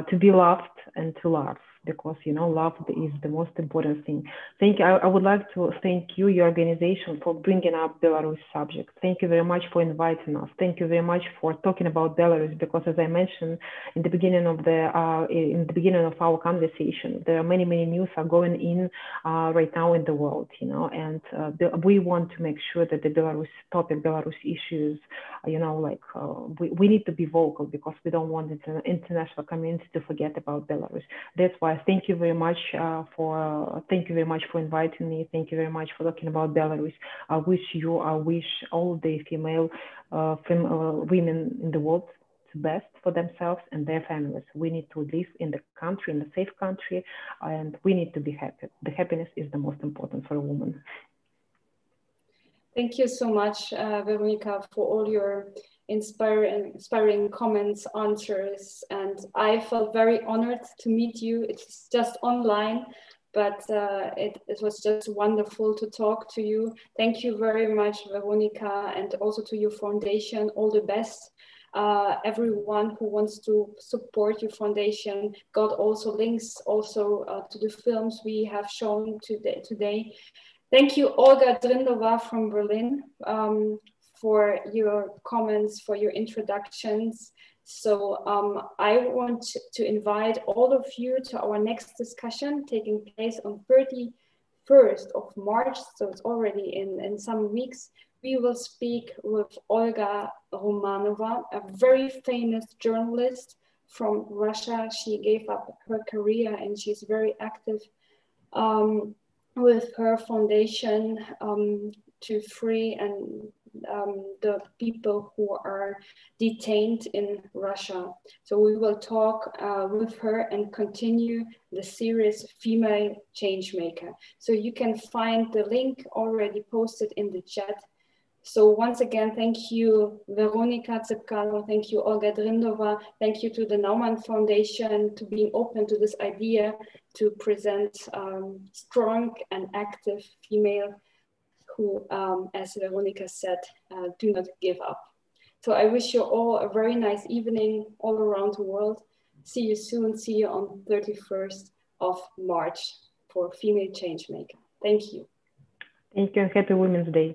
to be loved and to love, because love is the most important thing. I would like to thank you, your organization, for bringing up Belarus subject. Thank you very much for inviting us. Thank you very much for talking about Belarus, because as I mentioned in the beginning of our conversation, there are many news are going in right now in the world, and we want to make sure that the Belarus topic, Belarus issues, we need to be vocal, because we don't want the international community to forget about Belarus. That's why thank you very much for inviting me. Thank you very much for talking about Belarus. I wish all the female women in the world the best for themselves and their families. We need to live in the country, in a safe country, and we need to be happy. The happiness is the most important for a woman. Thank you so much, Veronika, for all your inspiring comments, answers, and I felt very honored to meet you. It's just online, but it was just wonderful to talk to you. Thank you very much, Veronika, and also to your foundation. All the best. Everyone who wants to support your foundation got also links to the films we have shown today. Thank you, Olga Drindova from Berlin, for your comments, for your introductions. So I want to invite all of you to our next discussion taking place on 31st of March. So it's already in some weeks. we will speak with Olga Romanova, a very famous journalist from Russia. She gave up her career and she's very active with her foundation to free and the people who are detained in Russia. So we will talk with her and continue the series Female Changemaker. So you can find the link already posted in the chat. So once again, thank you, Veronika Tsepkalo, thank you, Olga Drindova, thank you to the Naumann Foundation to being open to this idea to present strong and active female who, as Veronika said, do not give up. So I wish you all a very nice evening all around the world. See you soon, see you on 31st of March for Female Changemaker. Thank you. Thank you and happy Women's Day.